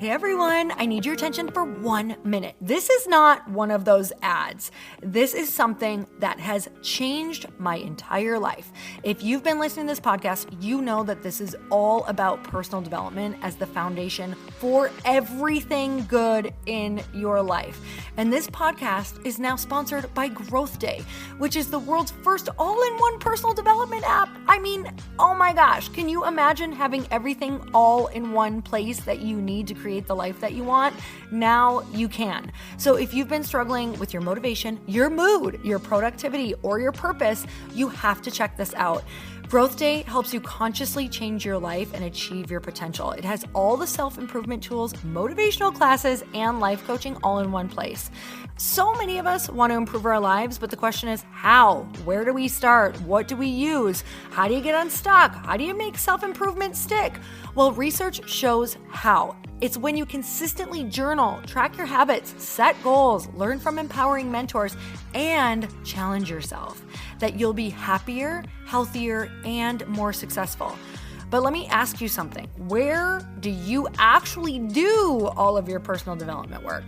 Hey everyone, I need your attention for 1 minute. This is not one of those ads. This is something that has changed my entire life. If you've been listening to this podcast, you know that this is all about personal development as the foundation for everything good in your life. And this podcast is now sponsored by Growth Day, which is the world's first all-in-one personal development app. I mean, oh my gosh, can you imagine having everything all in one place that you need to create the life that you want? Now you can. So if you've been struggling with your motivation, your mood, your productivity, or your purpose, you have to check this out. Growth Day helps you consciously change your life and achieve your potential. It has all the self-improvement tools, motivational classes, and life coaching all in one place. So many of us want to improve our lives, but the question is how? Where do we start? What do we use? How do you get unstuck? How do you make self-improvement stick? Well, research shows how. It's when you consistently journal, track your habits, set goals, learn from empowering mentors, and challenge yourself that you'll be happier, healthier, and more successful. But let me ask you something. Where do you actually do all of your personal development work?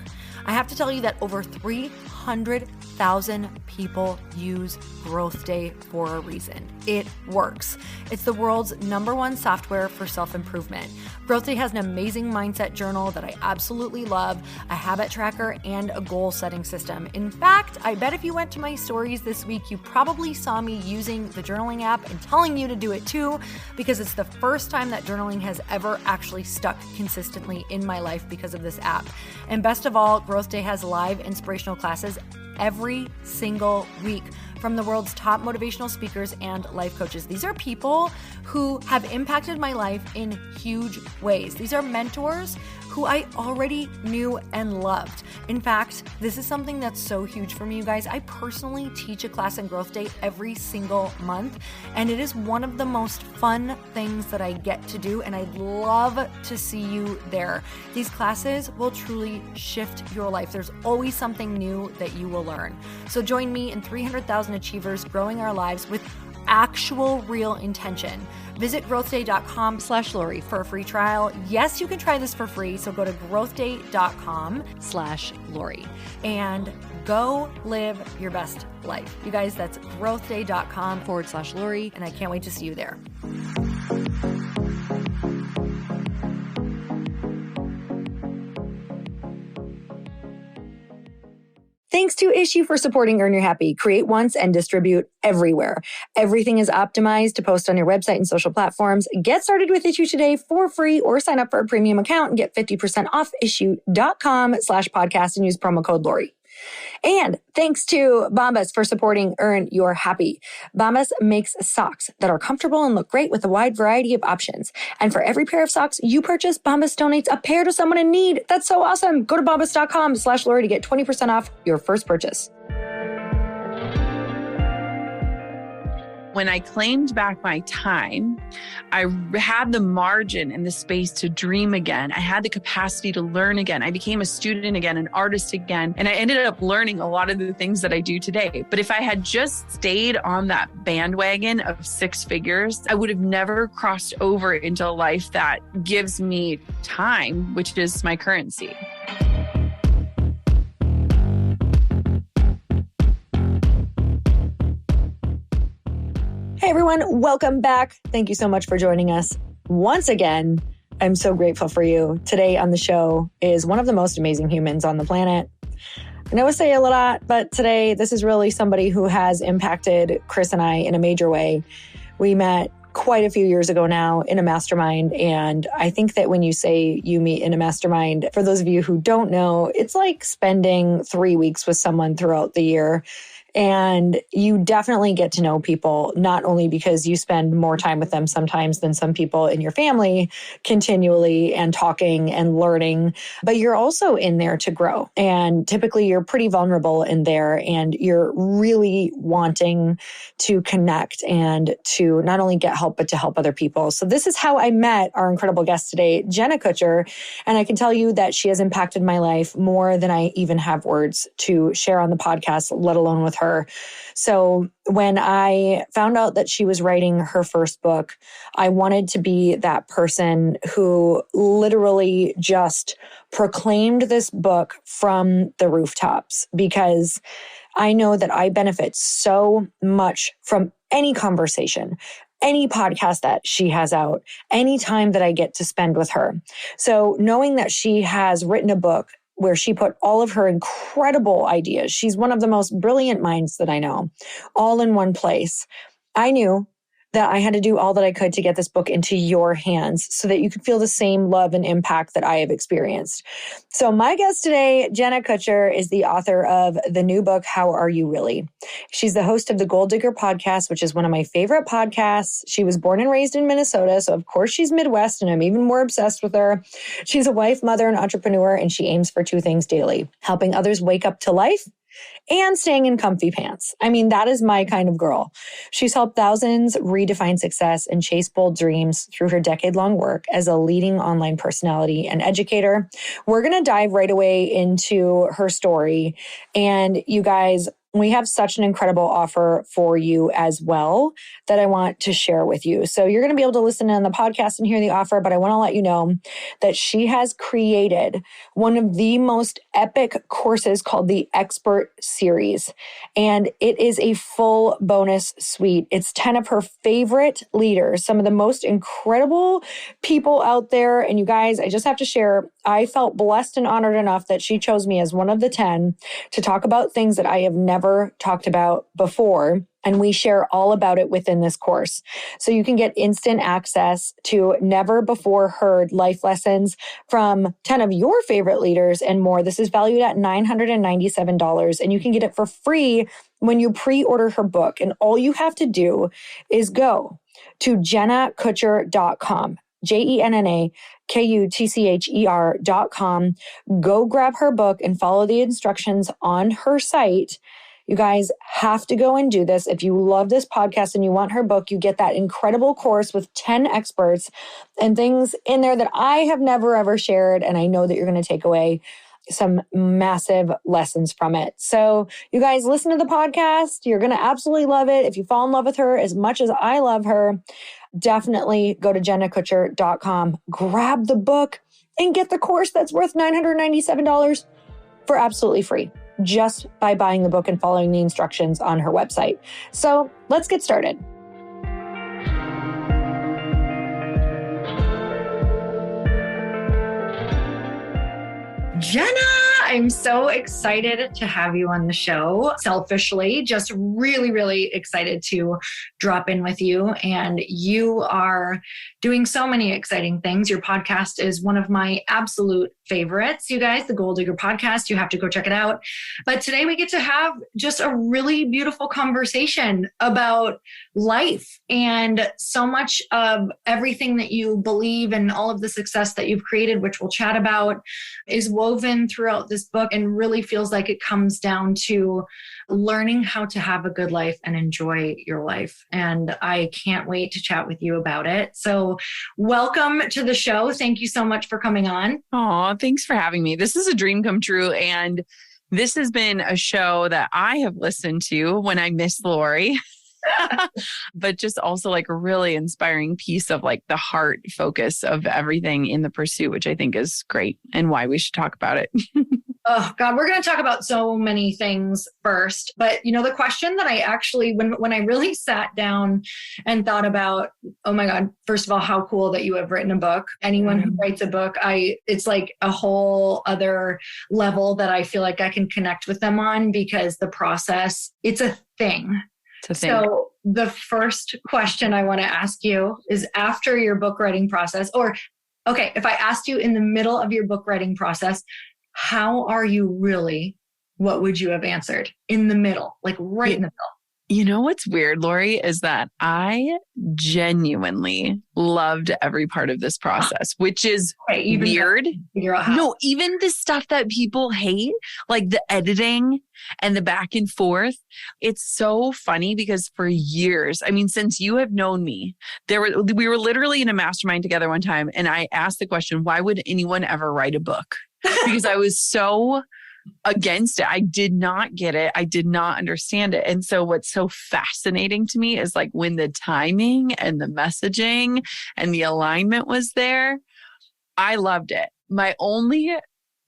I have to tell you that over 300,000 people use Growth Day for a reason. It works. It's the world's #1 software for self-improvement. Growth Day has an amazing mindset journal that I absolutely love, a habit tracker, and a goal-setting system. In fact, I bet if you went to my stories this week, you probably saw me using the journaling app and telling you to do it too, because it's the first time that journaling has ever actually stuck consistently in my life because of this app. And best of all, Growth Day has live inspirational classes every single week from the world's top motivational speakers and life coaches. These are people who have impacted my life in huge ways. These are mentors who I already knew and loved. In fact, this is something that's so huge for me, you guys. I personally teach a class in Growth Day every single month, and it is one of the most fun things that I get to do, and I'd love to see you there. These classes will truly shift your life. There's always something new that you will learn. So join me and 300,000 achievers growing our lives with actual real intention. Visit growthday.com/Lori for a free trial. Yes, you can try this for free. So go to growthday.com/Lori and go live your best life. You guys, that's growthday.com/Lori. And I can't wait to see you there. Thanks to Issue for supporting Earn Your Happy. Create once and distribute everywhere. Everything is optimized to post on your website and social platforms. Get started with Issue today for free or sign up for a premium account and get 50% off issue.com/podcast and use promo code Lori. And thanks to Bombas for supporting Earn Your Happy. Bombas makes socks that are comfortable and look great with a wide variety of options. And for every pair of socks you purchase, Bombas donates a pair to someone in need. That's so awesome. Go to bombas.com/Lori to get 20% off your first purchase. When I claimed back my time, I had the margin and the space to dream again. I had the capacity to learn again. I became a student again, an artist again. And I ended up learning a lot of the things that I do today. But if I had just stayed on that bandwagon of 6 figures, I would have never crossed over into a life that gives me time, which is my currency. Hey everyone, welcome back. Thank you so much for joining us once again. I'm so grateful for you. Today on the show is one of the most amazing humans on the planet. I know I say it a lot, but today this is really somebody who has impacted Chris and I in a major way. We met quite a few years ago now in a mastermind. And I think that when you say you meet in a mastermind, for those of you who don't know, it's like spending 3 weeks with someone throughout the year. And you definitely get to know people, not only because you spend more time with them sometimes than some people in your family continually and talking and learning, but you're also in there to grow. And typically you're pretty vulnerable in there and you're really wanting to connect and to not only get help, but to help other people. So this is how I met our incredible guest today, Jenna Kutcher. And I can tell you that she has impacted my life more than I even have words to share on the podcast, let alone with her. So when I found out that she was writing her first book, I wanted to be that person who literally just proclaimed this book from the rooftops, because I know that I benefit so much from any conversation, any podcast that she has out, any time that I get to spend with her. So knowing that she has written a book where she put all of her incredible ideas, she's one of the most brilliant minds that I know, all in one place, I knew that I had to do all that I could to get this book into your hands so that you could feel the same love and impact that I have experienced. So my guest today, Jenna Kutcher, is the author of the new book, How Are You Really? She's the host of the Goal Digger podcast, which is one of my favorite podcasts. She was born and raised in Minnesota, so of course she's Midwest, and I'm even more obsessed with her. She's a wife, mother, and entrepreneur, and she aims for two things daily: helping others wake up to life and staying in comfy pants. I mean, that is my kind of girl. She's helped thousands redefine success and chase bold dreams through her decade-long work as a leading online personality and educator. We're going to dive right away into her story. And you guys, we have such an incredible offer for you as well that I want to share with you. So you're going to be able to listen in the podcast and hear the offer, but I want to let you know that she has created one of the most epic courses called the Expert Series. And it is a full bonus suite. It's 10 of her favorite leaders, some of the most incredible people out there. And you guys, I just have to share, I felt blessed and honored enough that she chose me as one of the 10 to talk about things that I have never talked about before. And we share all about it within this course. So you can get instant access to never before heard life lessons from 10 of your favorite leaders and more. This is valued at $997, and you can get it for free when you pre-order her book. And all you have to do is go to jennakutcher.com. JennaKutcher.com. Go grab her book and follow the instructions on her site. You guys have to go and do this. If you love this podcast and you want her book, you get that incredible course with 10 experts and things in there that I have never, ever shared. And I know that you're going to take away some massive lessons from it. So you guys listen to the podcast. You're going to absolutely love it. If you fall in love with her as much as I love her, definitely go to JennaKutcher.com, grab the book, and get the course that's worth $997 for absolutely free, just by buying the book and following the instructions on her website. So let's get started. Jenna, I'm so excited to have you on the show. Selfishly, just really, really excited to drop in with you. And you are doing so many exciting things. Your podcast is one of my absolute favorites, you guys, the Goal Digger podcast. You have to go check it out. But today we get to have just a really beautiful conversation about life, and so much of everything that you believe and all of the success that you've created, which we'll chat about, is woven throughout this book, and really feels like it comes down to learning how to have a good life and enjoy your life. And I can't wait to chat with you about it. So welcome to the show. Thank you so much for coming on. Oh, thanks for having me. This is a dream come true. And this has been a show that I have listened to when I miss Lori. But just also like a really inspiring piece of like the heart focus of everything in the pursuit, which I think is great and why we should talk about it. Oh God, we're going to talk about so many things first. But you know, the question that I actually, when I really sat down and thought about, oh my God, first of all, how cool that you have written a book. Anyone who writes a book, it's like a whole other level that I feel like I can connect with them on, because the process, it's a thing. So the first question I want to ask you is, after your book writing process, or okay, if I asked you in the middle of your book writing process, how are you really? What would you have answered in the middle, like right in the middle? You know what's weird, Lori, is that I genuinely loved every part of this process, which is weird. No, even the stuff that people hate, like the editing and the back and forth. It's so funny because for years, I mean, since you have known me, we were literally in a mastermind together one time, and I asked the question, why would anyone ever write a book? Because I was so against it. I did not get it. I did not understand it. And so what's so fascinating to me is like when the timing and the messaging and the alignment was there, I loved it. My only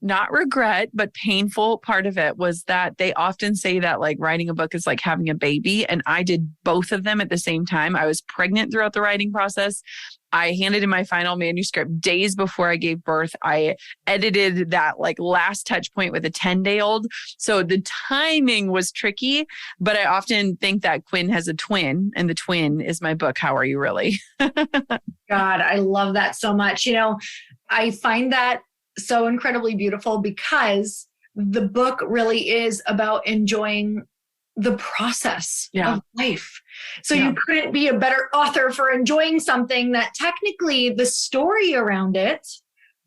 not regret, but painful part of it was that they often say that like writing a book is like having a baby. And I did both of them at the same time. I was pregnant throughout the writing process. I handed in my final manuscript days before I gave birth. I edited that like last touch point with a 10-day-old. So the timing was tricky, but I often think that Quinn has a twin and the twin is my book. How Are You Really? God, I love that so much. I find that so incredibly beautiful because the book really is about enjoying the process of life. So you couldn't be a better author for enjoying something that technically the story around it,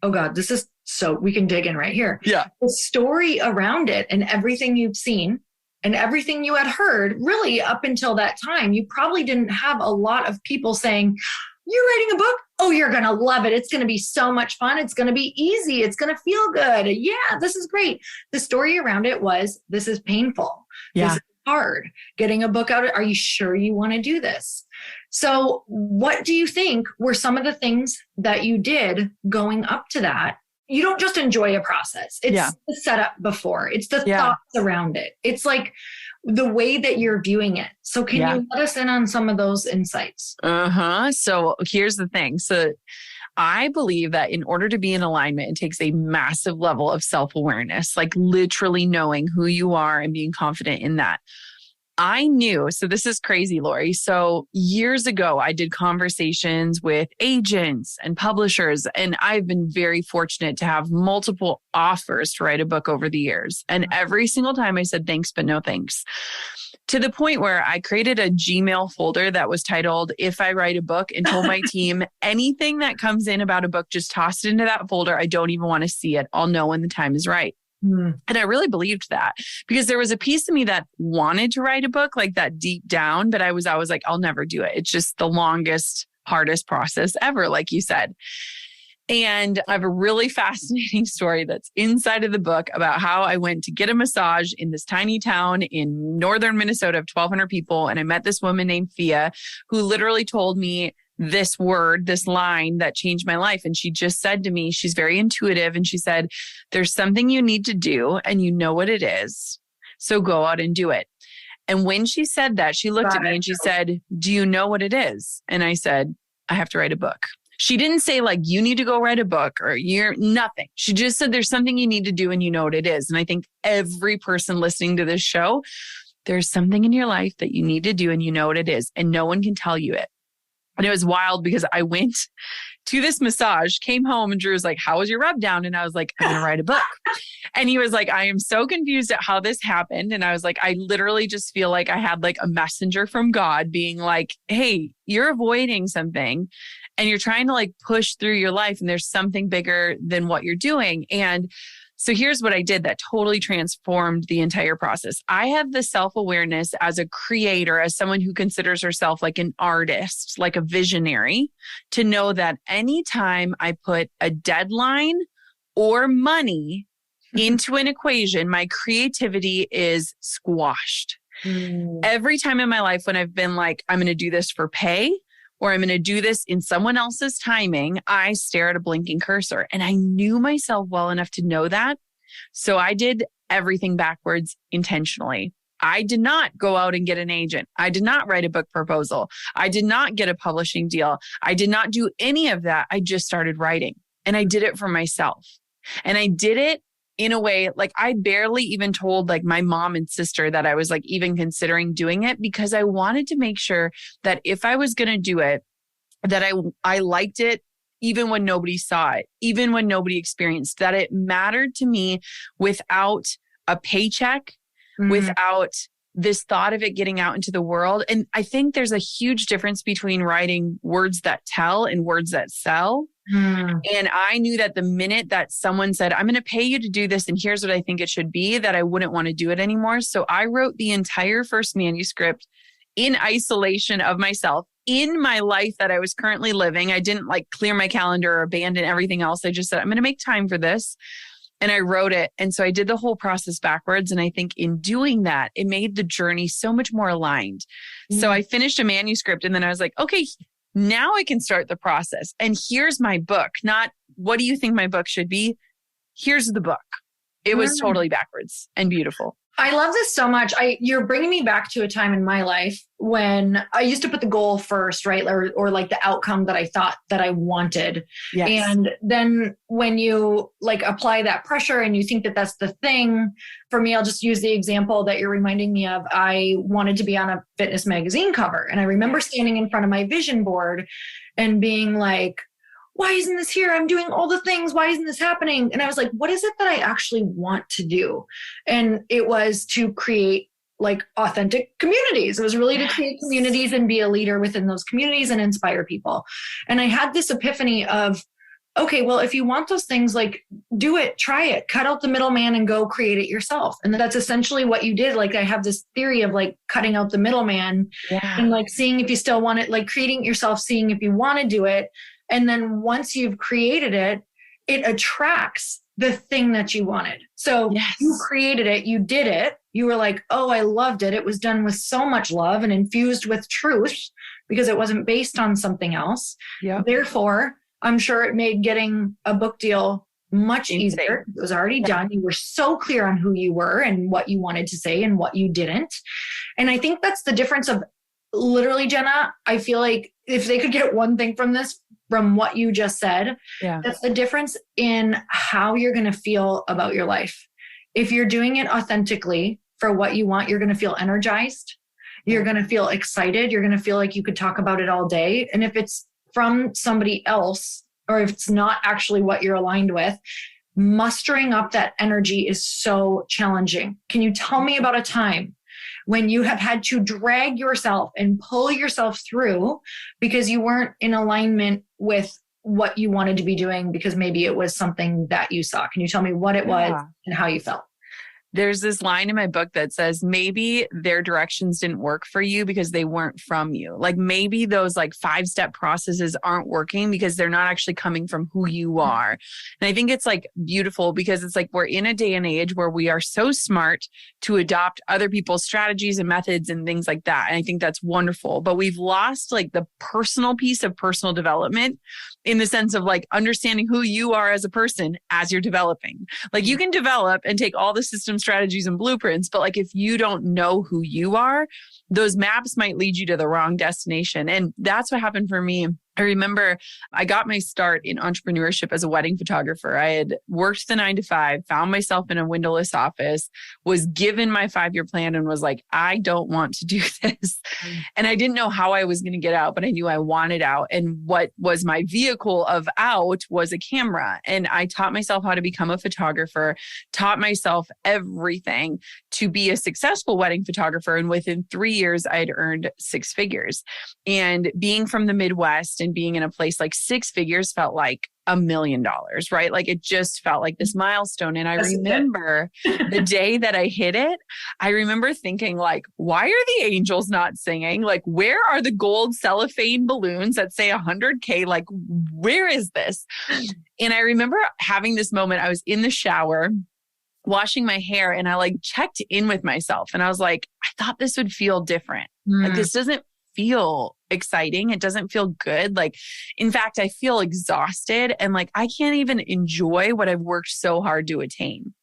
oh God, this is so we can dig in right here. Yeah. The story around it and everything you've seen and everything you had heard really up until that time, you probably didn't have a lot of people saying, you're writing a book? Oh, you're going to love it. It's going to be so much fun. It's going to be easy. It's going to feel good. Yeah, this is great. The story around it was, this is painful. Yeah. This is hard. Getting a book out. Are you sure you want to do this? So what do you think were some of the things that you did going up to that? You don't just enjoy a process. It's the setup before. It's the thoughts around it. It's like the way that you're viewing it. So can you let us in on some of those insights? So here's the thing. So I believe that in order to be in alignment, it takes a massive level of self-awareness, like literally knowing who you are and being confident in that. I knew, so this is crazy, Lori. So years ago, I did conversations with agents and publishers, and I've been very fortunate to have multiple offers to write a book over the years. And every single time I said thanks, but no thanks. To the point where I created a Gmail folder that was titled, If I Write a Book, and told my team, anything that comes in about a book, just toss it into that folder. I don't even want to see it. I'll know when the time is right. And I really believed that because there was a piece of me that wanted to write a book like that deep down, but I was always like, I'll never do it. It's just the longest, hardest process ever, like you said. And I have a really fascinating story that's inside of the book about how I went to get a massage in this tiny town in northern Minnesota of 1,200 people. And I met this woman named Thea who literally told me this word, this line that changed my life. And she just said to me, she's very intuitive. And she said, there's something you need to do and you know what it is. So go out and do it. And when she said that, she looked at me and she said, do you know what it is? And I said, I have to write a book. She didn't say like, you need to go write a book or you're nothing. She just said, there's something you need to do and you know what it is. And I think every person listening to this show, there's something in your life that you need to do and you know what it is. And no one can tell you it. And it was wild because I went to this massage, came home and Drew was like, how was your rub down? And I was like, I'm going to write a book. And he was like, I am so confused at how this happened. And I was like, I literally just feel like I had like a messenger from God being like, hey, you're avoiding something and you're trying to like push through your life. And there's something bigger than what you're doing. And so here's what I did that totally transformed the entire process. I have the self-awareness as a creator, as someone who considers herself like an artist, like a visionary, to know that anytime I put a deadline or money into an equation, my creativity is squashed. Every time in my life when I've been like, I'm going to do this for pay, or I'm going to do this in someone else's timing, I stare at a blinking cursor. And I knew myself well enough to know that. So I did everything backwards intentionally. I did not go out and get an agent. I did not write a book proposal. I did not get a publishing deal. I did not do any of that. I just started writing and I did it for myself. And I did it in a way, like I barely even told like my mom and sister that I was like even considering doing it because I wanted to make sure that if I was going to do it, that I liked it even when nobody saw it, even when nobody experienced, that it mattered to me without a paycheck, without this thought of it getting out into the world. And I think there's a huge difference between writing words that tell and words that sell. And I knew that the minute that someone said, I'm going to pay you to do this, and here's what I think it should be, that I wouldn't want to do it anymore. So I wrote the entire first manuscript in isolation of myself in my life that I was currently living. I didn't like clear my calendar or abandon everything else. I just said, I'm going to make time for this. And I wrote it. And so I did the whole process backwards. And I think in doing that, it made the journey so much more aligned. So I finished a manuscript and then I was like, okay, now I can start the process. And here's my book. Not what do you think my book should be? Here's the book. It was totally backwards and beautiful. I love this so much. You're bringing me back to a time in my life when I used to put the goal first, right? Or like the outcome that I thought that I wanted. Yes. And then when you like apply that pressure and you think that that's the thing, for me, I'll just use the example that you're reminding me of. I wanted to be on a fitness magazine cover. And I remember standing in front of my vision board and being like, why isn't this here? I'm doing all the things. Why isn't this happening? And I was like, what is it that I actually want to do? And it was to create like authentic communities. It was really to create communities and be a leader within those communities and inspire people. And I had this epiphany of, okay, well, if you want those things, like do it, try it, cut out the middleman and go create it yourself. And that's essentially what you did. Like I have this theory of like cutting out the middleman and like seeing if you still want it, like creating it yourself, seeing if you want to do it. And then once you've created it, it attracts the thing that you wanted. So you created it, you did it. You were like, oh, I loved it. It was done with so much love and infused with truth because it wasn't based on something else. Therefore, I'm sure it made getting a book deal much easier. It was already done. You were so clear on who you were and what you wanted to say and what you didn't. And I think that's the difference of literally, Jenna, I feel like if they could get one thing from this, from what you just said, that's the difference in how you're going to feel about your life. If you're doing it authentically for what you want, you're going to feel energized. You're going to feel excited. You're going to feel like you could talk about it all day. And if it's from somebody else, or if it's not actually what you're aligned with, mustering up that energy is so challenging. Can you tell me about a time when you have had to drag yourself and pull yourself through because you weren't in alignment with what you wanted to be doing because maybe it was something that you saw? Can you tell me what it was and how you felt? There's this line in my book that says, maybe their directions didn't work for you because they weren't from you. Like maybe those like 5-step processes aren't working because they're not actually coming from who you are. And I think it's like beautiful because it's like we're in a day and age where we are so smart to adopt other people's strategies and methods and things like that. And I think that's wonderful. But we've lost like the personal piece of personal development in the sense of like understanding who you are as a person as you're developing. Like you can develop and take all the systems, strategies, and blueprints, but like if you don't know who you are, those maps might lead you to the wrong destination. And that's what happened for me. I remember I got my start in entrepreneurship as a wedding photographer. I had worked the 9-to-5, found myself in a windowless office, was given my 5-year plan and was like, I don't want to do this. And I didn't know how I was going to get out, but I knew I wanted out. And what was my vehicle of out was a camera. And I taught myself how to become a photographer, taught myself everything to be a successful wedding photographer. And within 3 years, I had earned 6 figures. And being from the Midwest and being in a place like 6 figures felt like $1 million, right? Like it just felt like this milestone. And I remember the day that I hit it, I remember thinking like, why are the angels not singing? Like, where are the gold cellophane balloons that say 100K? Like, where is this? And I remember having this moment. I was in the shower washing my hair and I like checked in with myself and I was like, I thought this would feel different. Like this doesn't feel exciting. It doesn't feel good. Like, in fact, I feel exhausted and like, I can't even enjoy what I've worked so hard to attain.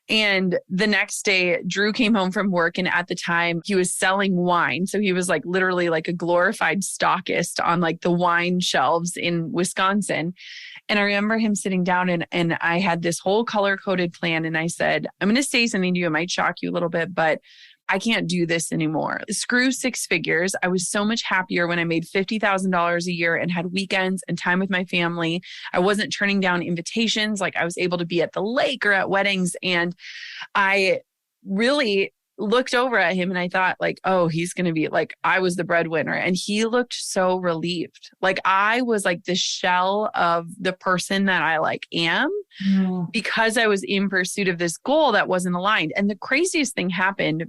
And the next day, Drew came home from work. And at the time he was selling wine. So he was like literally like a glorified stockist on like the wine shelves in Wisconsin. And I remember him sitting down and I had this whole color-coded plan. And I said, I'm going to say something to you. It might shock you a little bit, but I can't do this anymore. Screw 6 figures. I was so much happier when I made $50,000 a year and had weekends and time with my family. I wasn't turning down invitations. Like I was able to be at the lake or at weddings. And I really looked over at him and I thought like, oh, he's going to be like, I was the breadwinner. And he looked so relieved. Like I was like the shell of the person that I like am because I was in pursuit of this goal that wasn't aligned. And the craziest thing happened.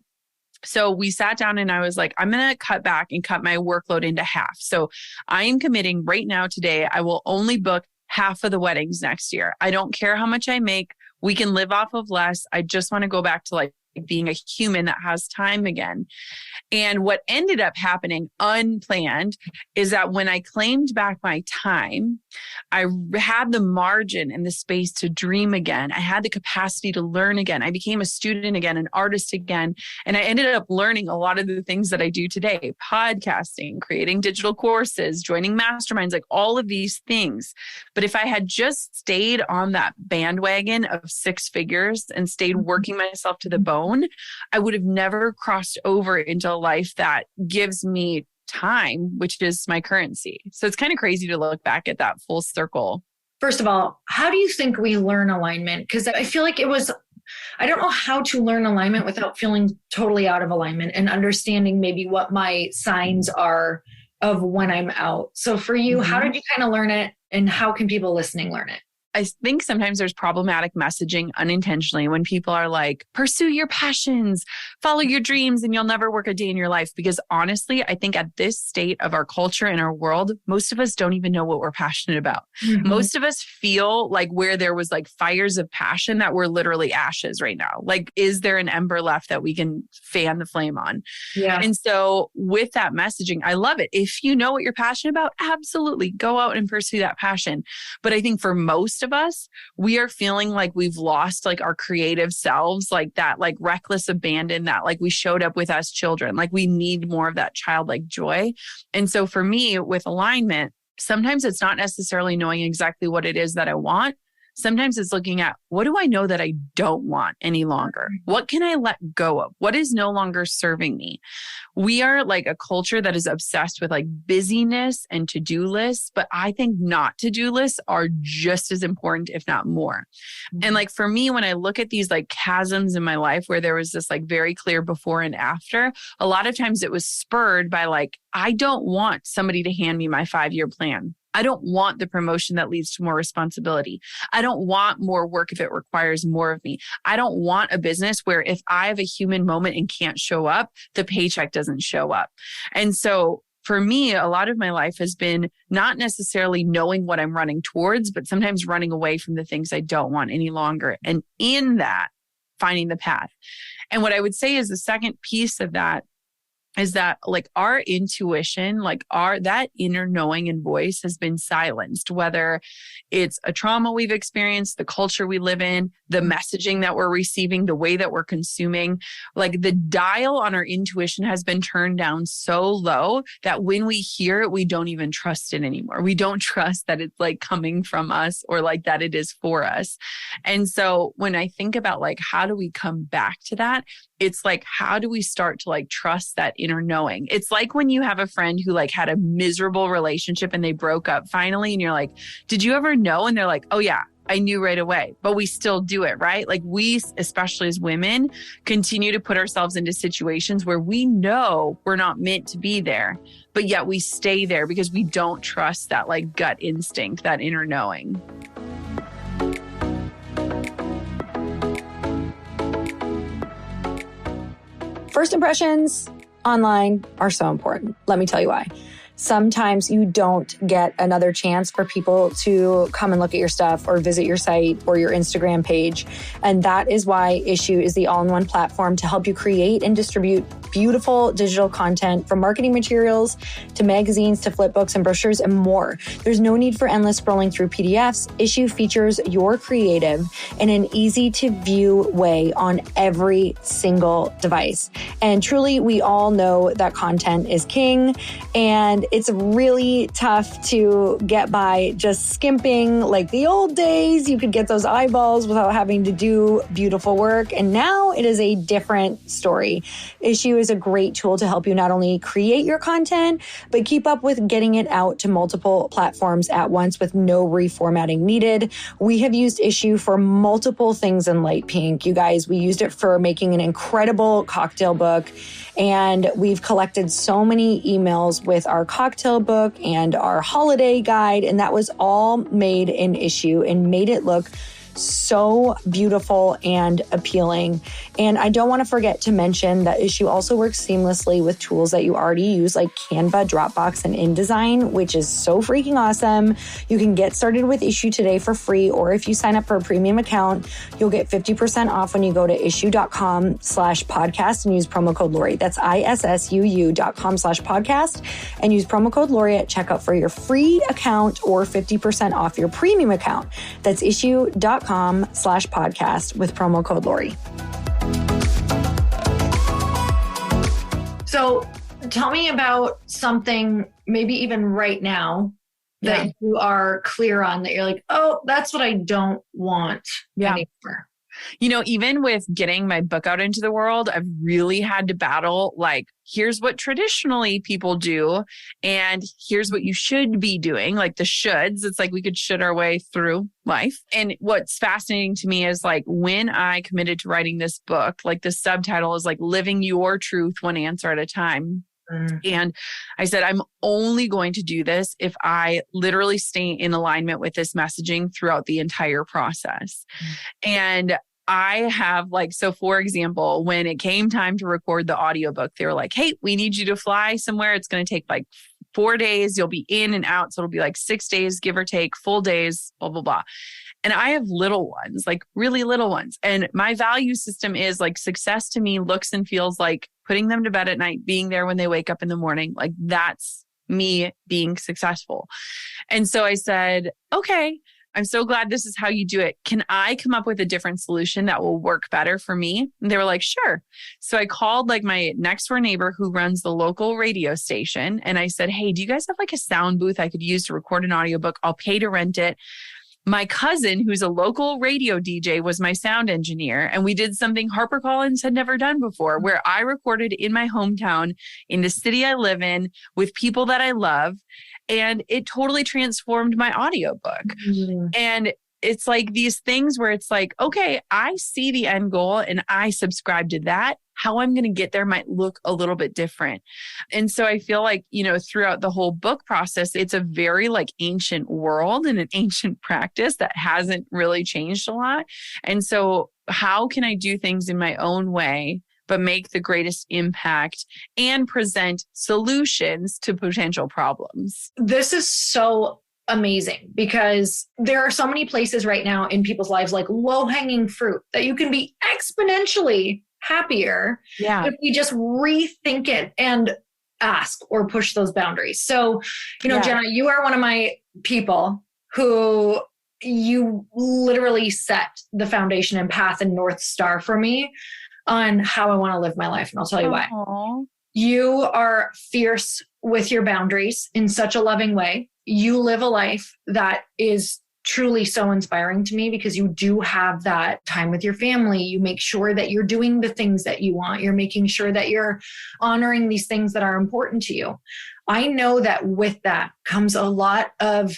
So we sat down and I was like, I'm going to cut back and cut my workload into half. So I am committing right now today, I will only book half of the weddings next year. I don't care how much I make. We can live off of less. I just want to go back to like being a human that has time again. And what ended up happening unplanned is that when I claimed back my time, I had the margin and the space to dream again. I had the capacity to learn again. I became a student again, an artist again. And I ended up learning a lot of the things that I do today: podcasting, creating digital courses, joining masterminds, like all of these things. But if I had just stayed on that bandwagon of 6 figures and stayed working myself to the bone, I would have never crossed over into a life that gives me time, which is my currency. So it's kind of crazy to look back at that full circle. First of all, how do you think we learn alignment? Because I feel like I don't know how to learn alignment without feeling totally out of alignment and understanding maybe what my signs are of when I'm out. So for you, how did you kind of learn it, and how can people listening learn it? I think sometimes there's problematic messaging unintentionally when people are like, pursue your passions, follow your dreams, and you'll never work a day in your life. Because honestly, I think at this state of our culture and our world, most of us don't even know what we're passionate about. Most of us feel like where there was like fires of passion that were literally ashes right now. Like, is there an ember left that we can fan the flame on? Yeah. And so with that messaging, I love it. If you know what you're passionate about, absolutely go out and pursue that passion. But I think for most of us, we are feeling like we've lost like our creative selves, like that, like reckless abandon that like we showed up with as children. Like we need more of that childlike joy. And so for me with alignment, sometimes it's not necessarily knowing exactly what it is that I want. Sometimes it's looking at, what do I know that I don't want any longer? What can I let go of? What is no longer serving me? We are like a culture that is obsessed with like busyness and to-do lists, but I think not to-do lists are just as important, if not more. And like for me, when I look at these like chasms in my life where there was this like very clear before and after, a lot of times it was spurred by like, I don't want somebody to hand me my 5-year plan. I don't want the promotion that leads to more responsibility. I don't want more work if it requires more of me. I don't want a business where if I have a human moment and can't show up, the paycheck doesn't show up. And so for me, a lot of my life has been not necessarily knowing what I'm running towards, but sometimes running away from the things I don't want any longer. And in that, finding the path. And what I would say is the second piece of that is that like our intuition, like that inner knowing and voice has been silenced, whether it's a trauma we've experienced, the culture we live in, the messaging that we're receiving, the way that we're consuming, like the dial on our intuition has been turned down so low that when we hear it, we don't even trust it anymore. We don't trust that it's like coming from us or like that it is for us. And so when I think about like, how do we come back to that? It's like, how do we start to like trust that inner knowing? It's like when you have a friend who like had a miserable relationship and they broke up finally, and you're like, did you ever know? And they're like, oh yeah, I knew right away, but we still do it, right? Like we, especially as women, continue to put ourselves into situations where we know we're not meant to be there, but yet we stay there because we don't trust that like gut instinct, that inner knowing. First impressions online are so important. Let me tell you why. Sometimes you don't get another chance for people to come and look at your stuff or visit your site or your Instagram page. And that is why Issuu is the all-in-one platform to help you create and distribute beautiful digital content, from marketing materials to magazines to flipbooks and brochures and more. There's no need for endless scrolling through PDFs. Issuu features your creative in an easy to view way on every single device. And truly, we all know that content is king, and it's really tough to get by just skimping. Like the old days, you could get those eyeballs without having to do beautiful work. And now it is a different story. Issuu is a great tool to help you not only create your content, but keep up with getting it out to multiple platforms at once with no reformatting needed. We have used Issuu for multiple things in light pink. You guys, we used it for making an incredible cocktail book. And we've collected so many emails with our cocktail book and our holiday guide. And that was all made in Issuu and made it look so beautiful and appealing. And I don't want to forget to mention that Issue also works seamlessly with tools that you already use like Canva, Dropbox, and InDesign, which is so freaking awesome. You can get started with Issue today for free, or if you sign up for a premium account, you'll get 50% off when you go to issuu.com/podcast and use promo code Lori. That's issuu.com/podcast and use promo code Lori at checkout for your free account or 50% off your premium account. That's issuu.com/podcast with promo code Lori. So tell me about something, maybe even right now, that you are clear on, that you're like, oh, that's what I don't want anymore. You know, even with getting my book out into the world, I've really had to battle, like, here's what traditionally people do, and here's what you should be doing, like the shoulds. It's like we could should our way through life. And what's fascinating to me is like when I committed to writing this book, like the subtitle is like living your truth one answer at a time. And I said, I'm only going to do this if I literally stay in alignment with this messaging throughout the entire process. And I have like, so for example, when it came time to record the audiobook, they were like, hey, we need you to fly somewhere. It's going to take like 4 days. You'll be in and out. So it'll be like 6 days, give or take, full days, blah, blah, blah. And I have little ones, like really little ones. And my value system is like success to me looks and feels like putting them to bed at night, being there when they wake up in the morning. Like that's me being successful. And so I said, okay, I'm so glad this is how you do it. Can I come up with a different solution that will work better for me? And they were like, sure. So I called like my next door neighbor who runs the local radio station. And I said, hey, do you guys have like a sound booth I could use to record an audiobook? I'll pay to rent it. My cousin, who's a local radio DJ, was my sound engineer. And we did something HarperCollins had never done before, where I recorded in my hometown, in the city I live in, with people that I love. And it totally transformed my audiobook. And it's like these things where it's like, okay, I see the end goal and I subscribe to that. How I'm going to get there might look a little bit different. And so I feel like, you know, throughout the whole book process, it's a very like ancient world and an ancient practice that hasn't really changed a lot. And so how can I do things in my own way, but make the greatest impact and present solutions to potential problems? This is so amazing because there are so many places right now in people's lives, like low-hanging fruit, that you can be exponentially happier if we just rethink it and ask or push those boundaries. So, you know, Jenna, you are one of my people who you literally set the foundation and path and North Star for me on how I want to live my life. And I'll tell you why. You are fierce with your boundaries in such a loving way. You live a life that is truly so inspiring to me because you do have that time with your family. You make sure that you're doing the things that you want. You're making sure that you're honoring these things that are important to you. I know that with that comes a lot of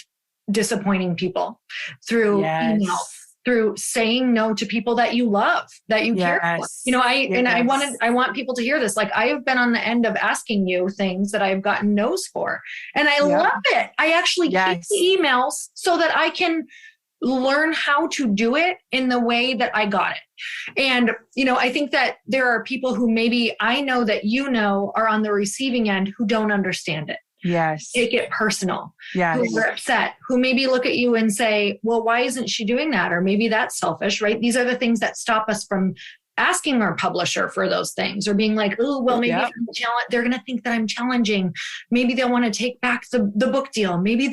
disappointing people through email, through saying no to people that you love, that you care for. You know, I want people to hear this. Like, I have been on the end of asking you things that I've gotten no's for, and I love it. I actually keep the emails so that I can learn how to do it in the way that I got it. And, you know, I think that there are people who maybe I know that, you know, are on the receiving end who don't understand it. Take it personal. Who are upset, who maybe look at you and say, well, why isn't she doing that? Or maybe that's selfish, right? These are the things that stop us from asking our publisher for those things, or being like, oh, well, maybe if they're going to think that I'm challenging. Maybe they'll want to take back the book deal. Maybe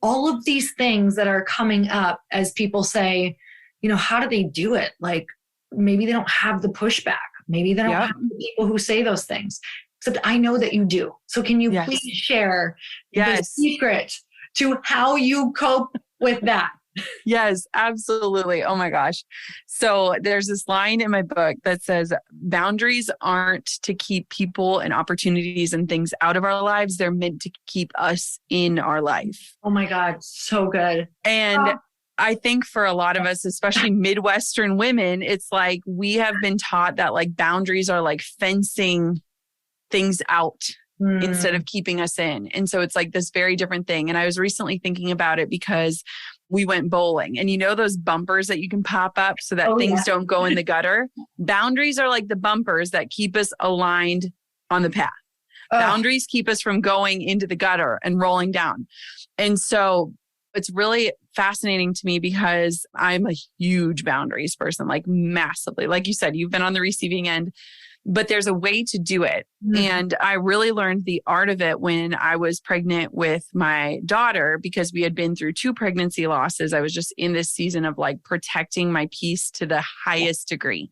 all of these things that are coming up as people say, you know, how do they do it? Like, maybe they don't have the pushback. Maybe they don't have the people who say those things. Except I know that you do. So can you please share the secret to how you cope with that? Yes, absolutely. Oh my gosh. So there's this line in my book that says, boundaries aren't to keep people and opportunities and things out of our lives. They're meant to keep us in our life. Oh my God. So good. And I think for a lot of us, especially Midwestern women, it's like we have been taught that like boundaries are like fencing things out instead of keeping us in. And so it's like this very different thing. And I was recently thinking about it because we went bowling. And you know those bumpers that you can pop up so that things don't go in the gutter? Boundaries are like the bumpers that keep us aligned on the path. Boundaries keep us from going into the gutter and rolling down. And so it's really fascinating to me because I'm a huge boundaries person, like massively. Like you said, you've been on the receiving end, but there's a way to do it. And I really learned the art of it when I was pregnant with my daughter, because we had been through 2 pregnancy losses. I was just in this season of like protecting my peace to the highest degree.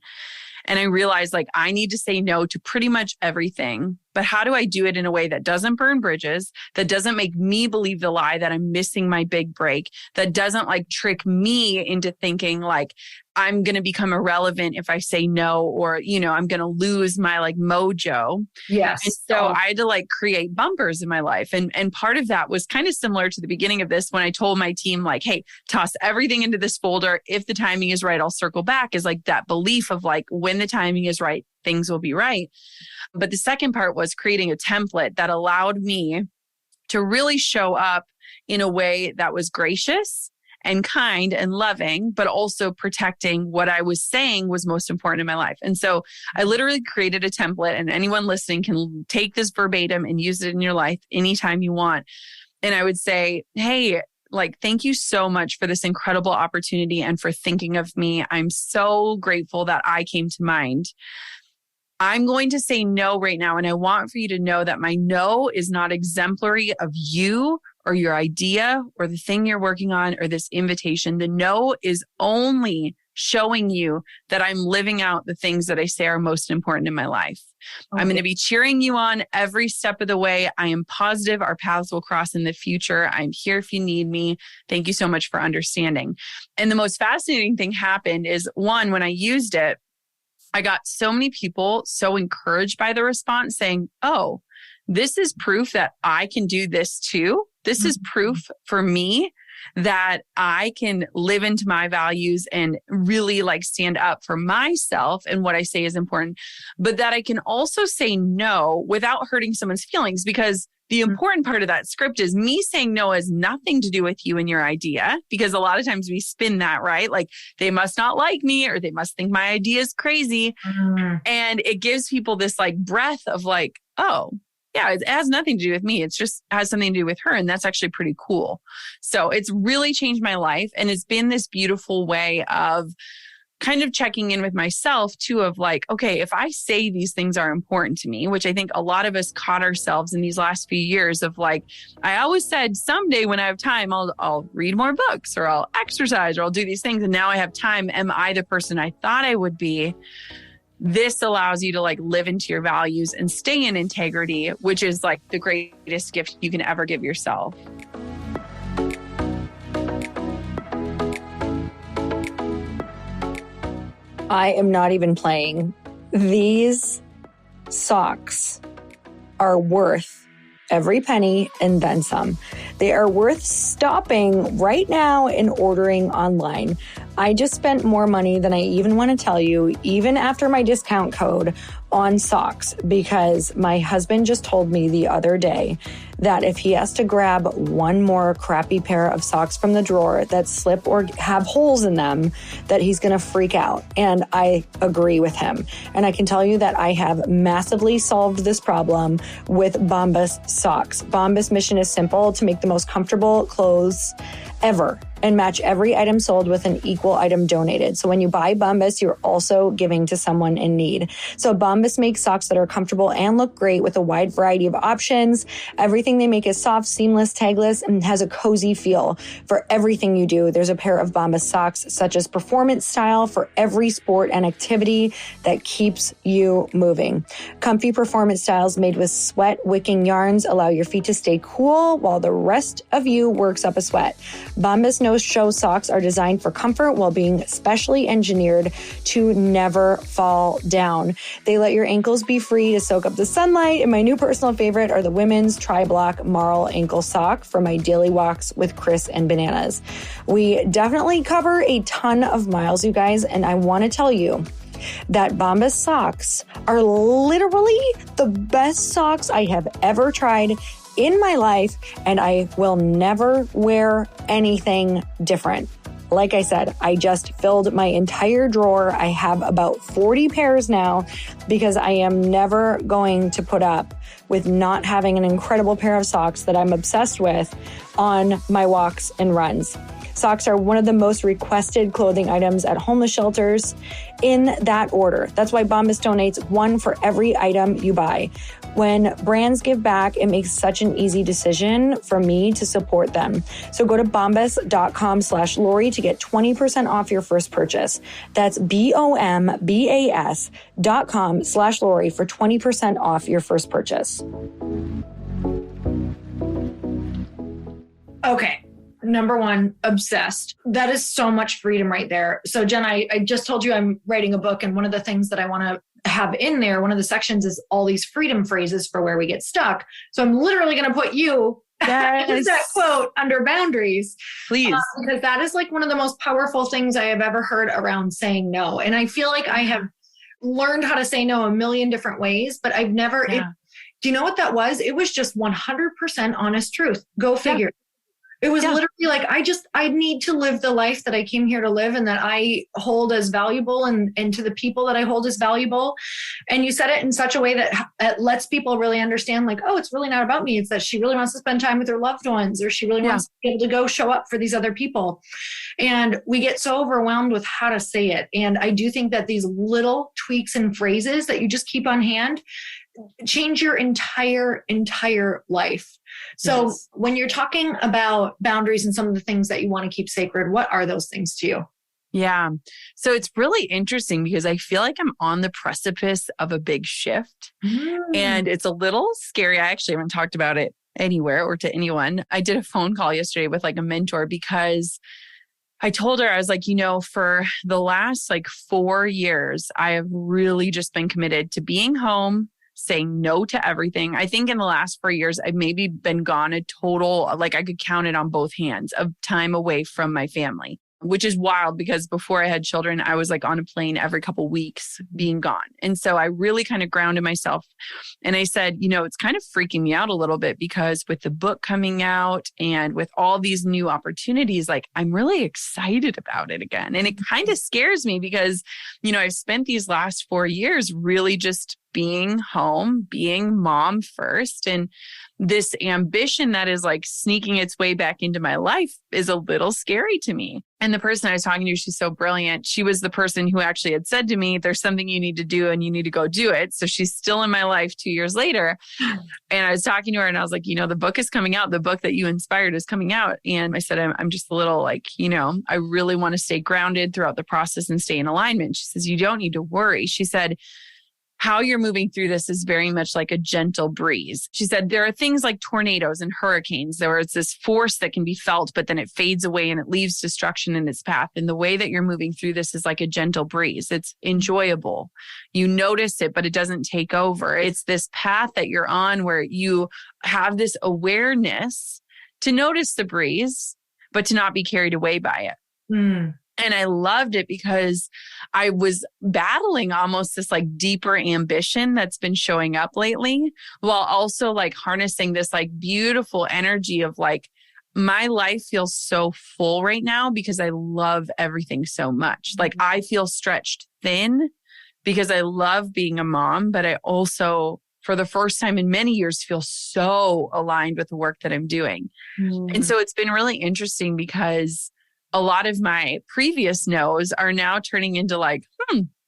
And I realized like I need to say no to pretty much everything. But how do I do it in a way that doesn't burn bridges, that doesn't make me believe the lie that I'm missing my big break, that doesn't like trick me into thinking like I'm going to become irrelevant if I say no, or, you know, I'm going to lose my like mojo. Yes. And so I had to like create bumpers in my life. And part of that was kind of similar to the beginning of this when I told my team like, hey, toss everything into this folder. If the timing is right, I'll circle back, is like that belief of like when the timing is right, things will be right. But the second part was creating a template that allowed me to really show up in a way that was gracious and kind and loving, but also protecting what I was saying was most important in my life. And so I literally created a template, and anyone listening can take this verbatim and use it in your life anytime you want. And I would say, hey, like, thank you so much for this incredible opportunity and for thinking of me. I'm so grateful that I came to mind. I'm going to say no right now. And I want for you to know that my no is not exemplary of you or your idea or the thing you're working on or this invitation. The no is only showing you that I'm living out the things that I say are most important in my life. Okay. I'm going to be cheering you on every step of the way. I am positive our paths will cross in the future. I'm here if you need me. Thank you so much for understanding. And the most fascinating thing happened is, one, when I used it, I got so many people so encouraged by the response saying, oh, this is proof that I can do this too. This is proof for me that I can live into my values and really like stand up for myself and what I say is important, but that I can also say no without hurting someone's feelings, because the important part of that script is me saying no has nothing to do with you and your idea, because a lot of times we spin that, right? Like they must not like me or they must think my idea is crazy. And it gives people this like breath of like, oh, yeah, it has nothing to do with me. It's just has something to do with her. And that's actually pretty cool. So it's really changed my life. And it's been this beautiful way of kind of checking in with myself too, of like, okay, if I say these things are important to me, which I think a lot of us caught ourselves in these last few years of like, I always said someday when I have time, I'll read more books or I'll exercise or I'll do these things. And now I have time. Am I the person I thought I would be? This allows you to like live into your values and stay in integrity, which is like the greatest gift you can ever give yourself. I am not even playing. These socks are worth every penny and then some. They are worth stopping right now and ordering online. I just spent more money than I even want to tell you, even after my discount code, on socks, because my husband just told me the other day that if he has to grab one more crappy pair of socks from the drawer that slip or have holes in them, that he's going to freak out. And I agree with him. And I can tell you that I have massively solved this problem with Bombas socks. Bombas' mission is simple: to make the most comfortable clothes ever and match every item sold with an equal item donated. So when you buy Bombas, you're also giving to someone in need. So Bombas makes socks that are comfortable and look great with a wide variety of options. Everything they make is soft, seamless, tagless, and has a cozy feel. For everything you do, there's a pair of Bombas socks, such as performance style for every sport and activity that keeps you moving. Comfy performance styles made with sweat-wicking yarns allow your feet to stay cool while the rest of you works up a sweat. Bombas no-show socks are designed for comfort while being specially engineered to never fall down. They let your ankles be free to soak up the sunlight, and my new personal favorite are the women's tri-block marl ankle sock for my daily walks with Chris and Bananas. We definitely cover a ton of miles, you guys, and I want to tell you that Bombas socks are literally the best socks I have ever tried in my life, and I will never wear anything different. Like I said, I just filled my entire drawer. I have about 40 pairs now because I am never going to put up with not having an incredible pair of socks that I'm obsessed with on my walks and runs. Socks are one of the most requested clothing items at homeless shelters in that order. That's why Bombas donates one for every item you buy. When brands give back, it makes such an easy decision for me to support them. So go to bombas.com/Lori to get 20% off your first purchase. That's BOMBAS.com/Lori for 20% off your first purchase. Okay. Number one, obsessed. That is so much freedom right there. So Jen, I just told you I'm writing a book, and one of the things that I want to have in there, one of the sections is all these freedom phrases for where we get stuck. So I'm literally going to put you as that quote under boundaries. Please. Because that is like one of the most powerful things I have ever heard around saying no. And I feel like I have learned how to say no a million different ways, but I've never, do you know what that was? It was just 100% honest truth. Go figure. It was literally like, I need to live the life that I came here to live and that I hold as valuable and to the people that I hold as valuable. And you said it in such a way that lets people really understand like, oh, it's really not about me. It's that she really wants to spend time with her loved ones, or she really wants to be able to go show up for these other people. And we get so overwhelmed with how to say it. And I do think that these little tweaks and phrases that you just keep on hand change your entire life. So when you're talking about boundaries and some of the things that you want to keep sacred, what are those things to you? Yeah. So it's really interesting because I feel like I'm on the precipice of a big shift and it's a little scary. I actually haven't talked about it anywhere or to anyone. I did a phone call yesterday with like a mentor because I told her, I was like, for the last like 4 years, I have really just been committed to being home, saying no to everything. I think in the last 4 years, I've maybe been gone a total, like I could count it on both hands, of time away from my family, which is wild because before I had children, I was like on a plane every couple weeks being gone. And so I really kind of grounded myself. And I said, it's kind of freaking me out a little bit because with the book coming out and with all these new opportunities, like I'm really excited about it again. And it kind of scares me because, I've spent these last 4 years really just being home, being mom first. And this ambition that is like sneaking its way back into my life is a little scary to me. And the person I was talking to, she's so brilliant. She was the person who actually had said to me, there's something you need to do and you need to go do it. So she's still in my life 2 years later. And I was talking to her and I was like, the book is coming out. The book that you inspired is coming out. And I said, I'm just a little like, I really want to stay grounded throughout the process and stay in alignment. She says, you don't need to worry. She said, how you're moving through this is very much like a gentle breeze. She said, there are things like tornadoes and hurricanes. There is this force that can be felt, but then it fades away and it leaves destruction in its path. And the way that you're moving through this is like a gentle breeze. It's enjoyable. You notice it, but it doesn't take over. It's this path that you're on where you have this awareness to notice the breeze, but to not be carried away by it. And I loved it because I was battling almost this like deeper ambition that's been showing up lately, while also like harnessing this like beautiful energy of like, my life feels so full right now because I love everything so much. Like I feel stretched thin because I love being a mom, but I also, for the first time in many years, feel so aligned with the work that I'm doing. And so it's been really interesting because a lot of my previous no's are now turning into like,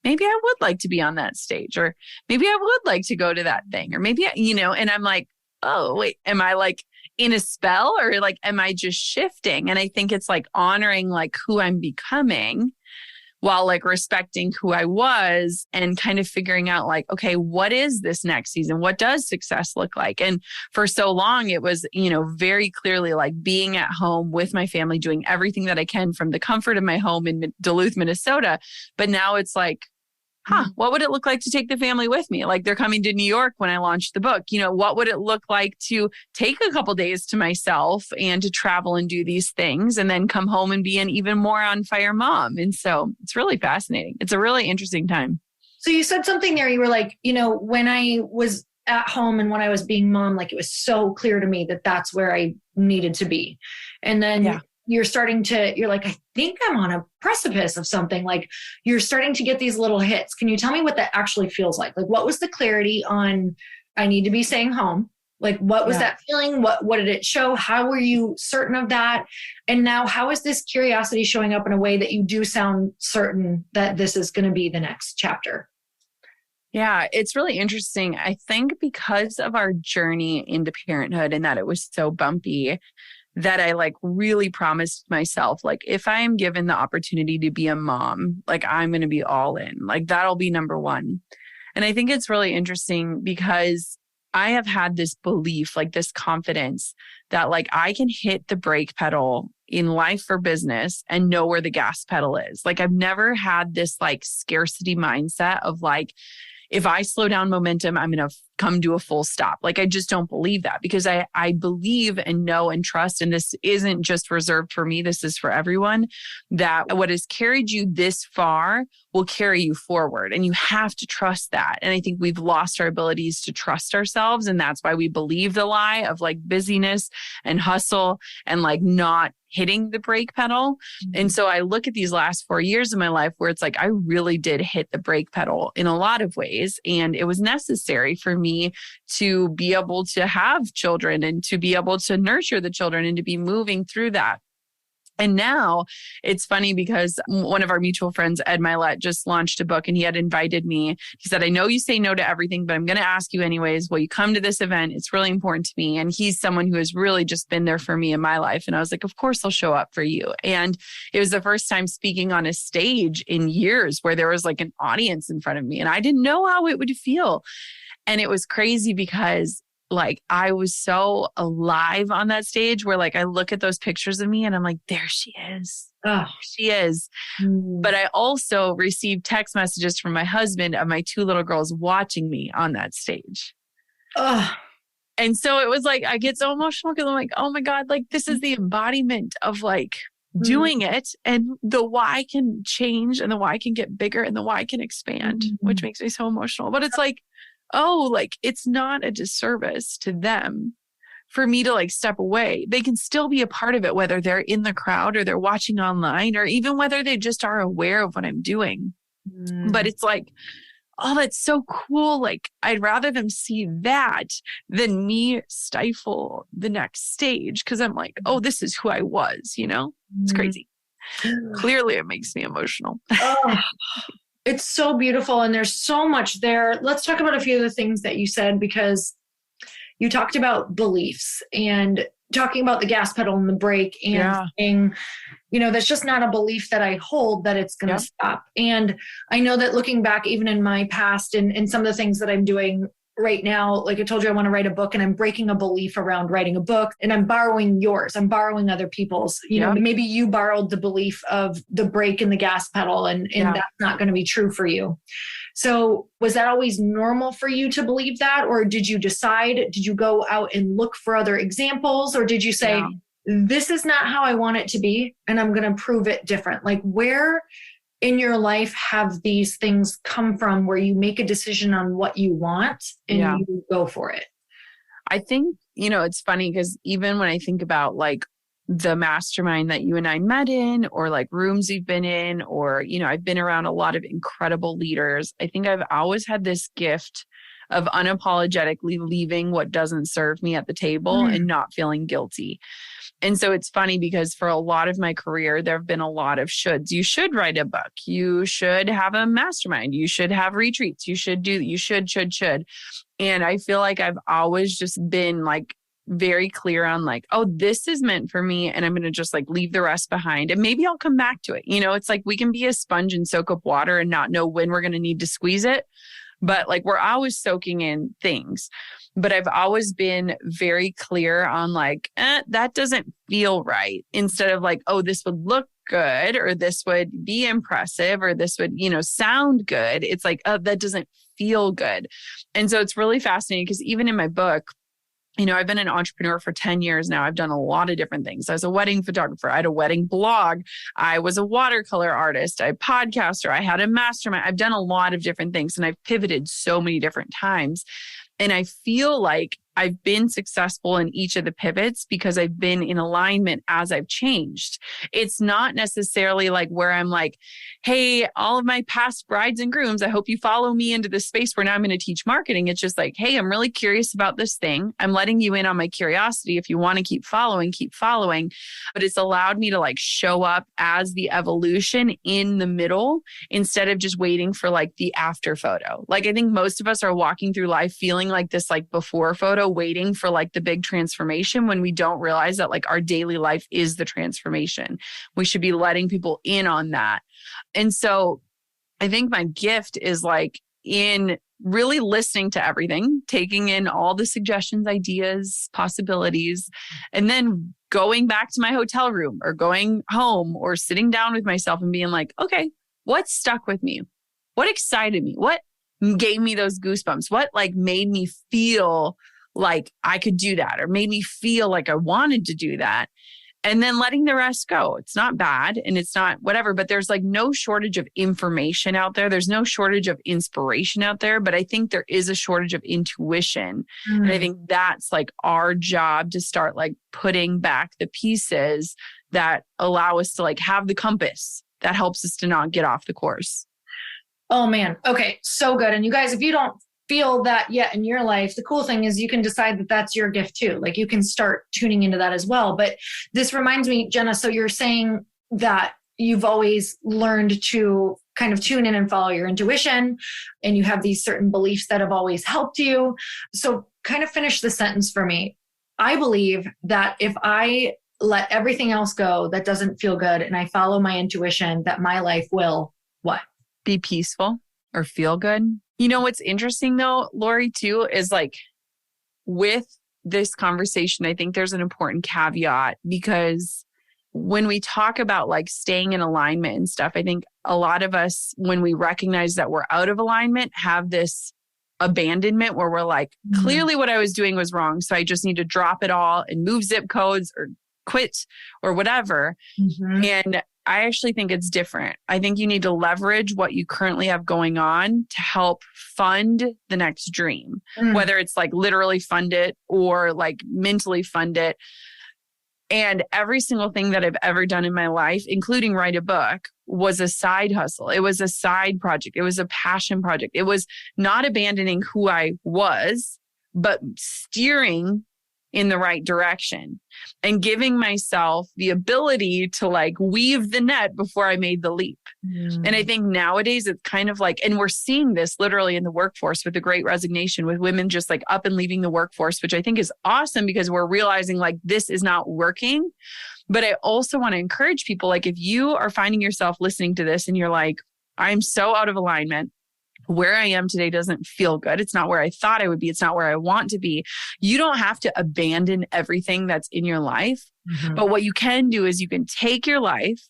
maybe I would like to be on that stage, or maybe I would like to go to that thing, or maybe, and I'm like, oh, wait, am I like in a spell, or like, am I just shifting? And I think it's like honoring like who I'm becoming while like respecting who I was and kind of figuring out like, okay, what is this next season? What does success look like? And for so long, it was, very clearly like being at home with my family, doing everything that I can from the comfort of my home in Duluth, Minnesota. But now it's like, what would it look like to take the family with me? Like they're coming to New York when I launched the book. What would it look like to take a couple days to myself and to travel and do these things and then come home and be an even more on fire mom? And so it's really fascinating. It's a really interesting time. So you said something there. You were like, when I was at home and when I was being mom, like it was so clear to me that that's where I needed to be. And then you're like, I think I'm on a precipice of something. Like you're starting to get these little hits. Can you tell me what that actually feels like? Like what was the clarity on I need to be staying home? Like what was that feeling? What did it show? How were you certain of that? And now how is this curiosity showing up in a way that you do sound certain that this is going to be the next chapter? Yeah, it's really interesting. I think because of our journey into parenthood and that it was so bumpy, that I like really promised myself, like, if I am given the opportunity to be a mom, like I'm going to be all in, like that'll be number one. And I think it's really interesting because I have had this belief, like this confidence that like I can hit the brake pedal in life or business and know where the gas pedal is. Like I've never had this like scarcity mindset of like, if I slow down momentum, I'm going to come to a full stop. Like, I just don't believe that because I believe and know and trust, and this isn't just reserved for me, this is for everyone, that what has carried you this far will carry you forward. And you have to trust that. And I think we've lost our abilities to trust ourselves. And that's why we believe the lie of like busyness and hustle and like not hitting the brake pedal. And so I look at these last 4 years of my life where it's like, I really did hit the brake pedal in a lot of ways. And it was necessary for me to be able to have children and to be able to nurture the children and to be moving through that. And now it's funny because one of our mutual friends, Ed Milet, just launched a book and he had invited me. He said, I know you say no to everything, but I'm going to ask you anyways, will you come to this event? It's really important to me. And he's someone who has really just been there for me in my life. And I was like, of course I'll show up for you. And it was the first time speaking on a stage in years where there was like an audience in front of me and I didn't know how it would feel. And it was crazy because like I was so alive on that stage where like I look at those pictures of me and I'm like, there she is. Oh, she is. But I also received text messages from my husband of my 2 little girls watching me on that stage. And so it was like, I get so emotional because I'm like, oh my God, like this is the embodiment of like doing it, and the why can change and the why can get bigger and the why can expand, which makes me so emotional. But it's like, oh, like it's not a disservice to them for me to like step away. They can still be a part of it, whether they're in the crowd or they're watching online or even whether they just are aware of what I'm doing. But it's like, oh, that's so cool. Like I'd rather them see that than me stifle the next stage. Cause I'm like, oh, this is who I was, you know, it's crazy. Clearly it makes me emotional. It's so beautiful. And there's so much there. Let's talk about a few of the things that you said, because you talked about beliefs and talking about the gas pedal and the brake and saying, you know, that's just not a belief that I hold that it's going to stop. And I know that looking back, even in my past and some of the things that I'm doing right now, like I told you, I want to write a book and I'm breaking a belief around writing a book and I'm borrowing yours. I'm borrowing other people's, you know, maybe you borrowed the belief of the brake and the gas pedal and that's not going to be true for you. So was that always normal for you to believe that? Or did you go out and look for other examples? Or did you say, this is not how I want it to be and I'm going to prove it different? Like where in your life have these things come from where you make a decision on what you want and you go for it? I think, you know, it's funny because even when I think about like the mastermind that you and I met in, or like rooms we've been in, or, you know, I've been around a lot of incredible leaders. I think I've always had this gift of unapologetically leaving what doesn't serve me at the table and not feeling guilty. And so it's funny because for a lot of my career, there have been a lot of shoulds. You should write a book. You should have a mastermind. You should have retreats. You should. And I feel like I've always just been like very clear on like, oh, this is meant for me. And I'm going to just like leave the rest behind. And maybe I'll come back to it. You know, it's like we can be a sponge and soak up water and not know when we're going to need to squeeze it. But like we're always soaking in things. But I've always been very clear on like, that doesn't feel right. Instead of like, oh, this would look good, or this would be impressive, or this would, you know, sound good. It's like, oh, that doesn't feel good. And so it's really fascinating because even in my book, you know, I've been an entrepreneur for 10 years now. I've done a lot of different things. I was a wedding photographer. I had a wedding blog. I was a watercolor artist, a podcaster. I had a mastermind. I've done a lot of different things and I've pivoted so many different times. And I feel like I've been successful in each of the pivots because I've been in alignment as I've changed. It's not necessarily like where I'm like, hey, all of my past brides and grooms, I hope you follow me into this space where now I'm going to teach marketing. It's just like, hey, I'm really curious about this thing. I'm letting you in on my curiosity. If you want to keep following, keep following. But it's allowed me to like show up as the evolution in the middle instead of just waiting for like the after photo. Like I think most of us are walking through life feeling like this like before photo, waiting for like the big transformation when we don't realize that like our daily life is the transformation. We should be letting people in on that. And so I think my gift is like in really listening to everything, taking in all the suggestions, ideas, possibilities, and then going back to my hotel room or going home or sitting down with myself and being like, okay, what stuck with me? What excited me? What gave me those goosebumps? What like made me feel like I could do that or made me feel like I wanted to do that? And then letting the rest go. It's not bad and it's not whatever, but there's like no shortage of information out there. There's no shortage of inspiration out there, but I think there is a shortage of intuition. And I think that's like our job to start like putting back the pieces that allow us to like have the compass that helps us to not get off the course. Oh man. Okay. So good. And you guys, if you don't feel that yet in your life, the cool thing is you can decide that that's your gift too. Like you can start tuning into that as well. But this reminds me, Jenna, so you're saying that you've always learned to kind of tune in and follow your intuition, and you have these certain beliefs that have always helped you. So kind of finish the sentence for me. I believe that if I let everything else go that doesn't feel good and I follow my intuition, that my life will what? Be peaceful or feel good. You know, what's interesting though, Lori, too, is like with this conversation, I think there's an important caveat because when we talk about like staying in alignment and stuff, I think a lot of us, when we recognize that we're out of alignment, have this abandonment where we're like, clearly what I was doing was wrong. So I just need to drop it all and move zip codes or quit or whatever. And I actually think it's different. I think you need to leverage what you currently have going on to help fund the next dream, whether it's like literally fund it or like mentally fund it. And every single thing that I've ever done in my life, including write a book, was a side hustle. It was a side project. It was a passion project. It was not abandoning who I was, but steering in the right direction and giving myself the ability to like weave the net before I made the leap. And I think nowadays it's kind of like, and we're seeing this literally in the workforce with the Great Resignation, with women just like up and leaving the workforce, which I think is awesome because we're realizing like this is not working. But I also want to encourage people, like if you are finding yourself listening to this and you're like, I'm so out of alignment, where I am today doesn't feel good. It's not where I thought I would be. It's not where I want to be. You don't have to abandon everything that's in your life. But what you can do is you can take your life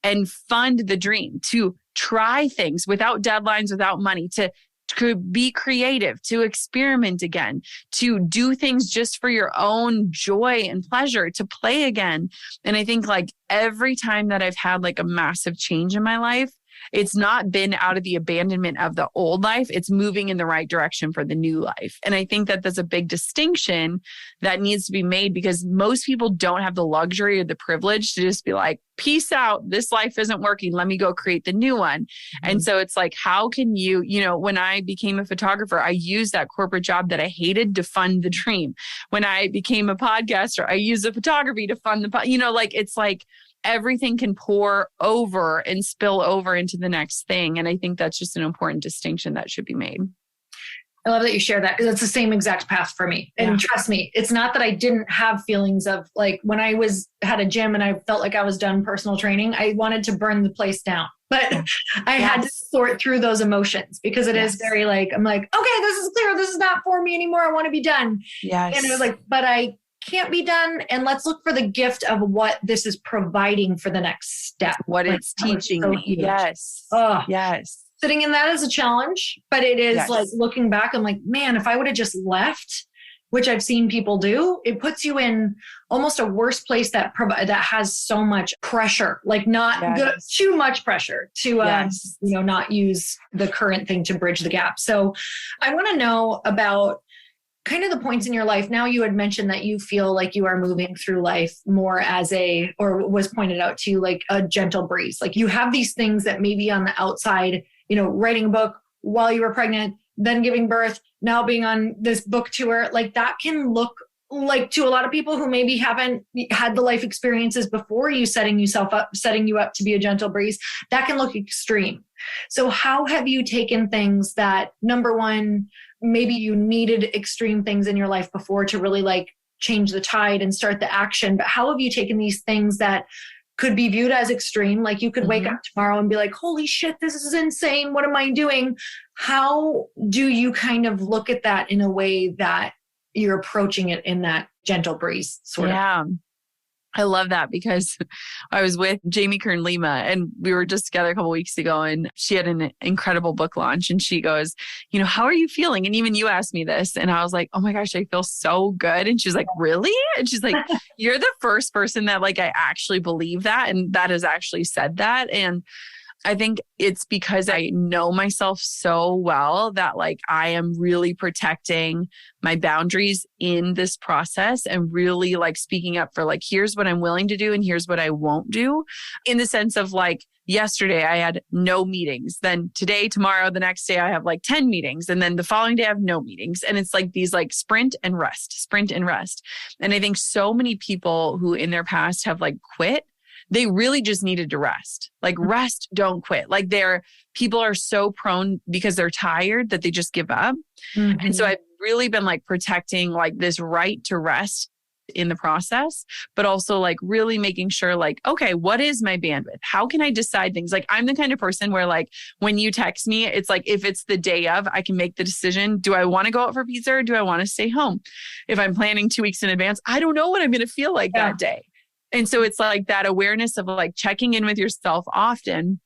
and fund the dream, to try things without deadlines, without money, to be creative, to experiment again, to do things just for your own joy and pleasure, to play again. And I think like every time that I've had like a massive change in my life, it's not been out of the abandonment of the old life. It's moving in the right direction for the new life. And I think that there's a big distinction that needs to be made because most people don't have the luxury or the privilege to just be like, peace out. This life isn't working. Let me go create the new one. And so it's like, how can you, you know, when I became a photographer, I used that corporate job that I hated to fund the dream. When I became a podcaster, I used the photography to fund the, you know, like, it's like, everything can pour over and spill over into the next thing. And I think that's just an important distinction that should be made. I love that you share that because it's the same exact path for me. And trust me, it's not that I didn't have feelings of like when I had a gym and I felt like I was done personal training, I wanted to burn the place down. But I had to sort through those emotions because it is very like, I'm like, okay, this is clear. This is not for me anymore. I want to be done. And it was like, but I can't be done. And let's look for the gift of what this is providing for the next step. What like, it's teaching me. Huge. Yes. Sitting in that is a challenge, but it is like looking back, I'm like, man, if I would have just left, which I've seen people do, it puts you in almost a worse place that has so much pressure, like not good, too much pressure to, you know, not use the current thing to bridge the gap. So I want to know about kind of the points in your life. Now you had mentioned that you feel like you are moving through life more as or was pointed out to you, like a gentle breeze. Like you have these things that maybe on the outside, writing a book while you were pregnant, then giving birth, now being on this book tour, like that can look like to a lot of people who maybe haven't had the life experiences before you setting you up to be a gentle breeze, that can look extreme. So how have you taken things that, number one, maybe you needed extreme things in your life before to really like change the tide and start the action, but how have you taken these things that could be viewed as extreme? Like you could wake up tomorrow and be like, holy shit, this is insane. What am I doing? How do you kind of look at that in a way that you're approaching it in that gentle breeze sort of? Yeah. I love that because I was with Jamie Kern Lima and we were just together a couple of weeks ago and she had an incredible book launch and she goes, how are you feeling? And even you asked me this and I was like, oh my gosh, I feel so good. And she's like, really? And she's like, you're the first person that like, I actually believe that. And that has actually said that. And I think it's because I know myself so well that like I am really protecting my boundaries in this process and really like speaking up for like, here's what I'm willing to do and here's what I won't do, in the sense of like, yesterday I had no meetings. Then today, tomorrow, the next day I have like 10 meetings. And then the following day I have no meetings. And it's like these like sprint and rest. And I think so many people who in their past have like quit, they really just needed to rest. Like rest, don't quit. Like people are so prone because they're tired that they just give up. Mm-hmm. And so I've really been like protecting like this right to rest in the process, but also like really making sure like, okay, what is my bandwidth? How can I decide things? Like I'm the kind of person where like, when you text me, it's like, if it's the day of, I can make the decision. Do I want to go out for pizza or do I want to stay home? If I'm planning 2 weeks in advance, I don't know what I'm going to feel like that day. And so it's like that awareness of like checking in with yourself often,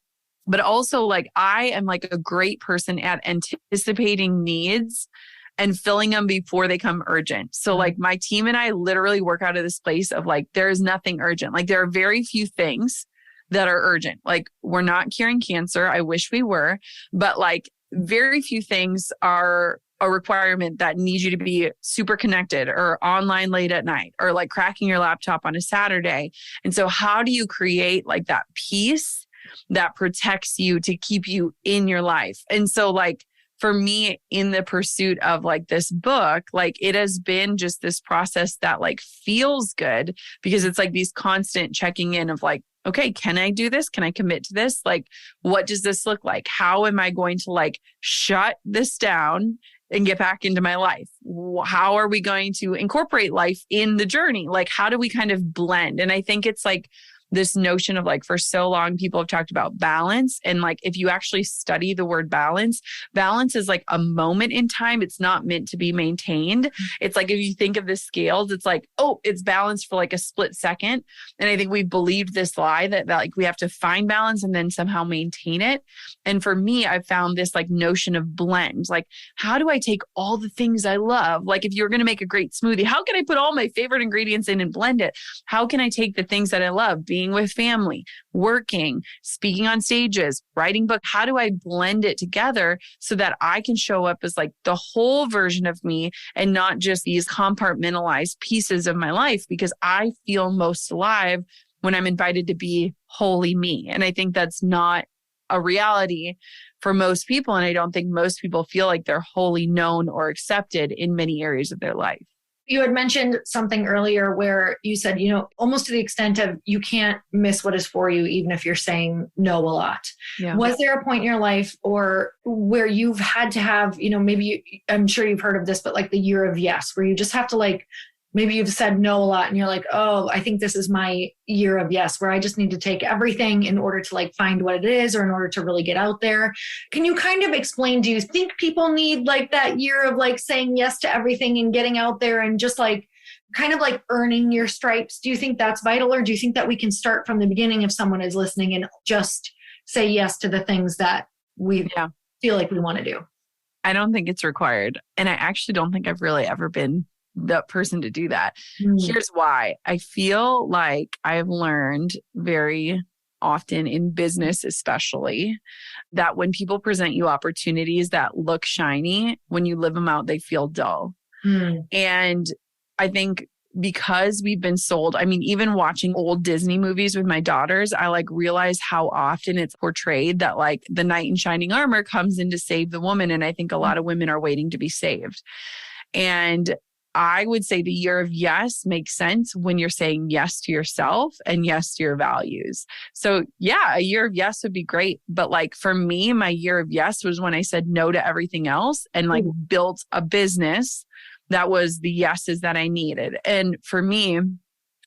but also like I am like a great person at anticipating needs and filling them before they come urgent. So like my team and I literally work out of this place of like, there is nothing urgent. Like there are very few things that are urgent. Like we're not curing cancer. I wish we were, but like very few things are a requirement that needs you to be super connected or online late at night or like cracking your laptop on a Saturday. And so how do you create like that peace that protects you to keep you in your life? And so like for me in the pursuit of like this book, like it has been just this process that like feels good because it's like these constant checking in of like, okay, can I do this? Can I commit to this? Like, what does this look like? How am I going to like shut this down and get back into my life? How are we going to incorporate life in the journey? Like, how do we kind of blend? And I think it's like this notion of like, for so long, people have talked about balance. And like, if you actually study the word balance, balance is like a moment in time. It's not meant to be maintained. It's like, if you think of the scales, it's like, oh, it's balanced for like a split second. And I think we've believed this lie that like we have to find balance and then somehow maintain it. And for me, I've found this like notion of blend. Like, how do I take all the things I love? Like if you're going to make a great smoothie, how can I put all my favorite ingredients in and blend it? How can I take the things that I love, being with family, working, speaking on stages, writing book? How do I blend it together so that I can show up as like the whole version of me and not just these compartmentalized pieces of my life? Because I feel most alive when I'm invited to be wholly me. And I think that's not a reality for most people. And I don't think most people feel like they're wholly known or accepted in many areas of their life. You had mentioned something earlier where you said, almost to the extent of you can't miss what is for you, even if you're saying no a lot. Yeah. Was there a point in your life or where you've had to have, I'm sure you've heard of this, but like the year of yes, where you just have to like, maybe you've said no a lot and you're like, oh, I think this is my year of yes, where I just need to take everything in order to like find what it is or in order to really get out there. Can you kind of explain, do you think people need like that year of like saying yes to everything and getting out there and just like kind of like earning your stripes? Do you think that's vital, or do you think that we can start from the beginning if someone is listening and just say yes to the things that we feel like we want to do? I don't think it's required. And I actually don't think I've really ever been the person to do that. Here's why. I feel like I've learned very often in business, especially, that when people present you opportunities that look shiny, when you live them out, they feel dull. Mm. And I think because we've been sold, I mean, even watching old Disney movies with my daughters, I like realize how often it's portrayed that like the knight in shining armor comes in to save the woman. And I think a lot of women are waiting to be saved. And I would say the year of yes makes sense when you're saying yes to yourself and yes to your values. So yeah, a year of yes would be great. But like for me, my year of yes was when I said no to everything else and like built a business that was the yeses that I needed. And for me,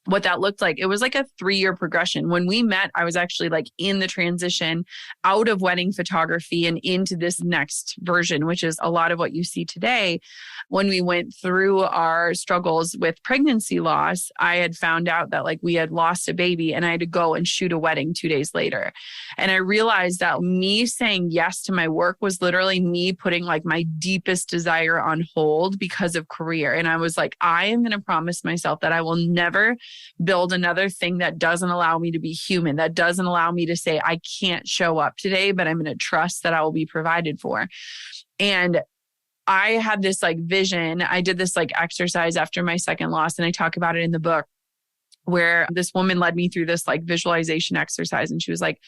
what that looked like, it was like a 3-year progression. When we met, I was actually like in the transition out of wedding photography and into this next version, which is a lot of what you see today. When we went through our struggles with pregnancy loss, I had found out that like we had lost a baby and I had to go and shoot a wedding 2 days later. And I realized that me saying yes to my work was literally me putting like my deepest desire on hold because of career. And I was like, I am going to promise myself that I will never build another thing that doesn't allow me to be human, that doesn't allow me to say, I can't show up today, but I'm going to trust that I will be provided for. And I had this like vision. I did this like exercise after my second loss, and I talk about it in the book, where this woman led me through this like visualization exercise. And she was like,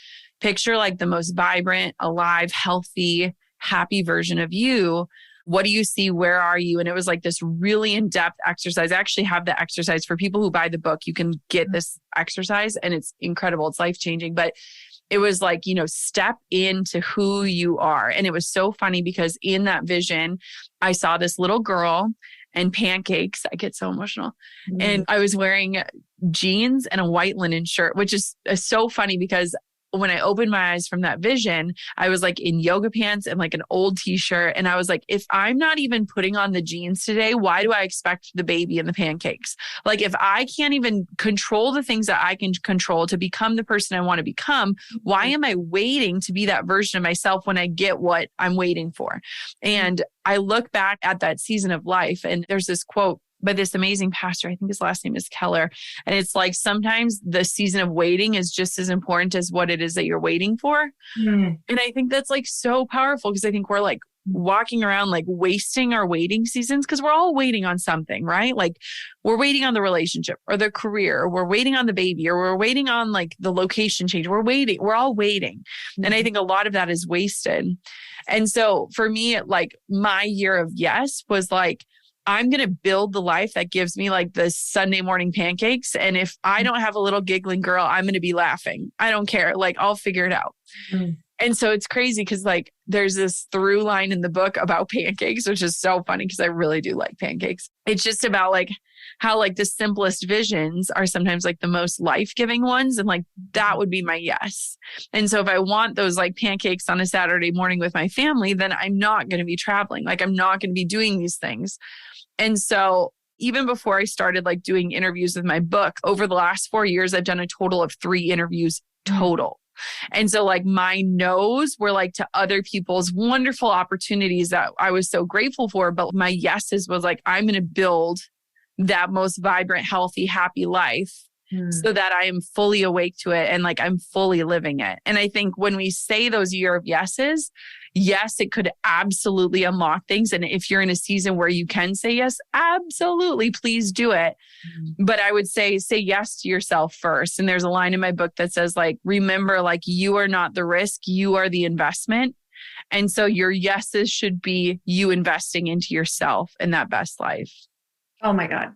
picture like the most vibrant, alive, healthy, happy version of you. What do you see? Where are you? And it was like this really in-depth exercise. I actually have the exercise for people who buy the book. You can get this exercise and it's incredible. It's life-changing. But it was like, you know, step into who you are. And it was so funny because in that vision, I saw this little girl and pancakes. I get so emotional. And I was wearing jeans and a white linen shirt, which is so funny because when I opened my eyes from that vision, I was like in yoga pants and like an old t-shirt. And I was like, if I'm not even putting on the jeans today, why do I expect the baby and the pancakes? Like if I can't even control the things that I can control to become the person I want to become, why am I waiting to be that version of myself when I get what I'm waiting for? And I look back at that season of life and there's this quote by this amazing pastor. I think his last name is Keller. And it's like, sometimes the season of waiting is just as important as what it is that you're waiting for. And I think that's like so powerful because I think we're like walking around like wasting our waiting seasons because we're all waiting on something, right? Like we're waiting on the relationship or the career, or we're waiting on the baby, or we're waiting on like the location change. We're all waiting. And I think a lot of that is wasted. And so for me, like my year of yes was like, I'm going to build the life that gives me like the Sunday morning pancakes. And if I don't have a little giggling girl, I'm going to be laughing. I don't care. Like I'll figure it out. And so it's crazy because like there's this through line in the book about pancakes, which is so funny because I really do like pancakes. It's just about like how like the simplest visions are sometimes like the most life-giving ones. And like that would be my yes. And so if I want those like pancakes on a Saturday morning with my family, then I'm not going to be traveling. Like I'm not going to be doing these things. And so even before I started like doing interviews with my book, over the last 4 years, I've done a total of 3 interviews total. And so like my no's were like to other people's wonderful opportunities that I was so grateful for. But my yeses was like, I'm going to build that most vibrant, healthy, happy life so that I am fully awake to it and like I'm fully living it. And I think when we say those year of yeses, yes, it could absolutely unlock things. And if you're in a season where you can say yes, absolutely, please do it. But I would say yes to yourself first. And there's a line in my book that says like, remember, like you are not the risk, you are the investment. And so your yeses should be you investing into yourself and that best life. Oh my God.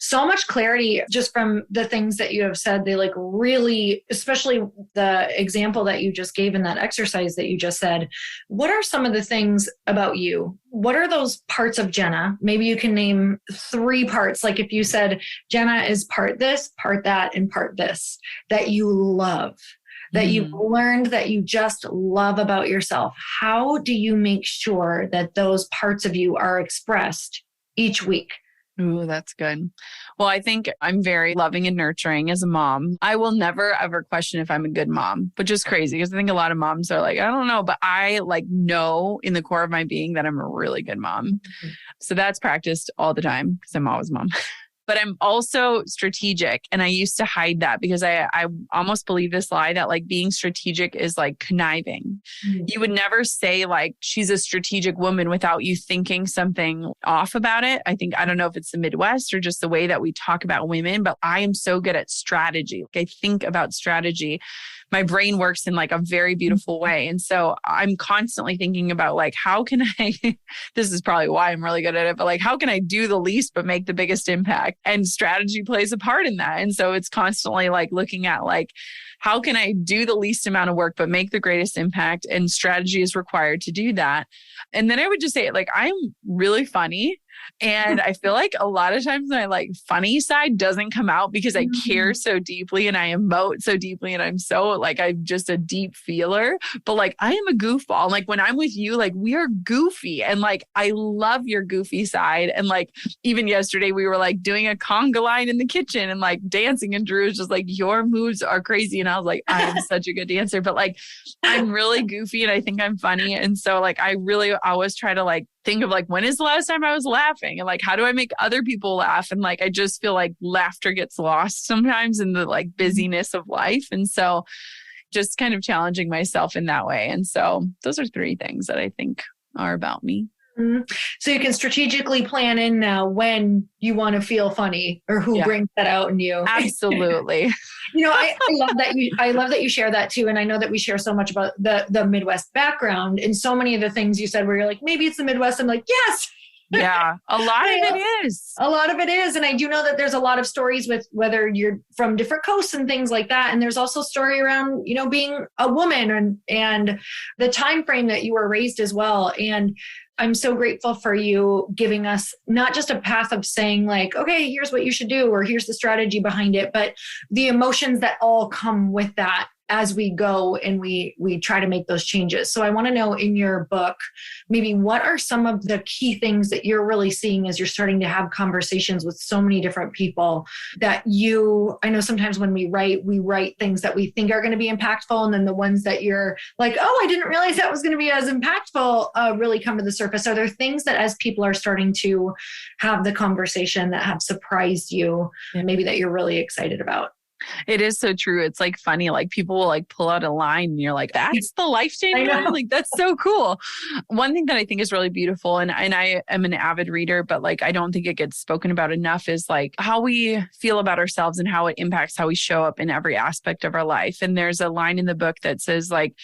So much clarity just from the things that you have said. They like really, especially the example that you just gave in that exercise that you just said. What are some of the things about you? What are those parts of Jenna? Maybe you can name 3 parts. Like if you said Jenna is part this, part that, and part this, that you love, that you've learned, that you just love about yourself. How do you make sure that those parts of you are expressed each week? Ooh, that's good. Well, I think I'm very loving and nurturing as a mom. I will never ever question if I'm a good mom, which is crazy because I think a lot of moms are like, I don't know, but I like know in the core of my being that I'm a really good mom. So that's practiced all the time because I'm always mom. but I'm also strategic. And I used to hide that because I almost believe this lie that like being strategic is like conniving. You would never say like she's a strategic woman without you thinking something off about it. I don't know if it's the Midwest or just the way that we talk about women, but I am so good at strategy. Like I think about strategy. My brain works in like a very beautiful way. And so I'm constantly thinking about like, how can I, this is probably why I'm really good at it, but like, how can I do the least, but make the biggest impact? And strategy plays a part in that. And so it's constantly like looking at like, how can I do the least amount of work, but make the greatest impact? And strategy is required to do that. And then I would just say like, I'm really funny. And I feel like a lot of times my like funny side doesn't come out because I care so deeply and I emote so deeply and I'm so like, I'm just a deep feeler, but like I am a goofball. Like when I'm with you, like we are goofy and like, I love your goofy side. And like, even yesterday we were like doing a conga line in the kitchen and like dancing and Drew was just like, your moves are crazy. And I was like, I am such a good dancer, but like, I'm really goofy and I think I'm funny. And so like, I really always try to like, think of like, when is the last time I was laughing? And like, how do I make other people laugh? And like, I just feel like laughter gets lost sometimes in the like busyness of life. And so just kind of challenging myself in that way. And so those are 3 things that I think are about me. So you can strategically plan in now when you want to feel funny or who brings that out in you. Absolutely. I love that you share that too. And I know that we share so much about the Midwest background and so many of the things you said where you're like, maybe it's the Midwest. I'm like, yes. Yeah, a lot of it is. A lot of it is. And I do know that there's a lot of stories with whether you're from different coasts and things like that. And there's also a story around, being a woman and the time frame that you were raised as well. And I'm so grateful for you giving us not just a path of saying like, okay, here's what you should do, or here's the strategy behind it, but the emotions that all come with that as we go and we try to make those changes. So I want to know in your book, maybe what are some of the key things that you're really seeing as you're starting to have conversations with so many different people that I know sometimes when we write things that we think are going to be impactful. And then the ones that you're like, oh, I didn't realize that was going to be as impactful, really come to the surface. Are there things that as people are starting to have the conversation that have surprised you, maybe that you're really excited about? It is so true. It's like funny, like people will like pull out a line and you're like, that's the life-changing line. Like, that's so cool. One thing that I think is really beautiful, and I am an avid reader, but like, I don't think it gets spoken about enough, is like how we feel about ourselves and how it impacts how we show up in every aspect of our life. And there's a line in the book that says like,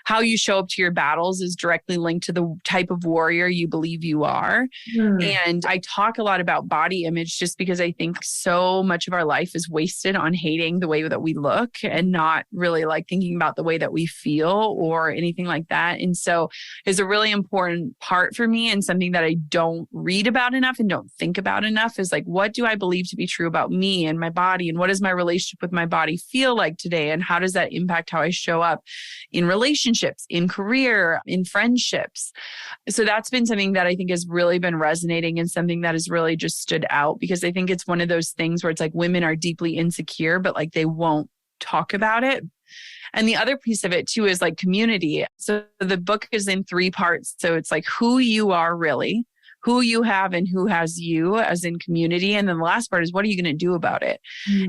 how you show up to your battles is directly linked to the type of warrior you believe you are. And I talk a lot about body image just because I think so much of our life is wasted on hating the way that we look and not really like thinking about the way that we feel or anything like that. And so it's a really important part for me, and something that I don't read about enough and don't think about enough is like, what do I believe to be true about me and my body? And what does my relationship with my body feel like today? And how does that impact how I show up in relationships, in career, in friendships? So that's been something that I think has really been resonating and something that has really just stood out, because I think it's one of those things where it's like women are deeply insecure, but like they won't talk about it. And the other piece of it too is like community. So the book is in 3 parts. So it's like who you are really, who you have and who has you as in community. And then the last part is, what are you going to do about it?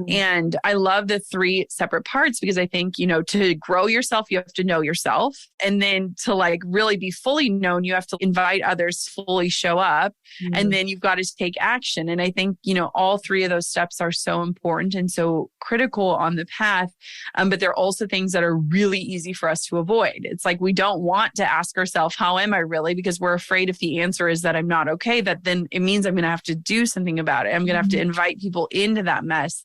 And I love the 3 separate parts because I think, to grow yourself, you have to know yourself. And then to like really be fully known, you have to invite others, fully show up. And then you've got to take action. And I think, all 3 of those steps are so important and so critical on the path. But they're also things that are really easy for us to avoid. It's like, we don't want to ask ourselves, how am I really? Because we're afraid if the answer is that I'm not okay, that then it means I'm going to have to do something about it. I'm going to have to invite people into that mess.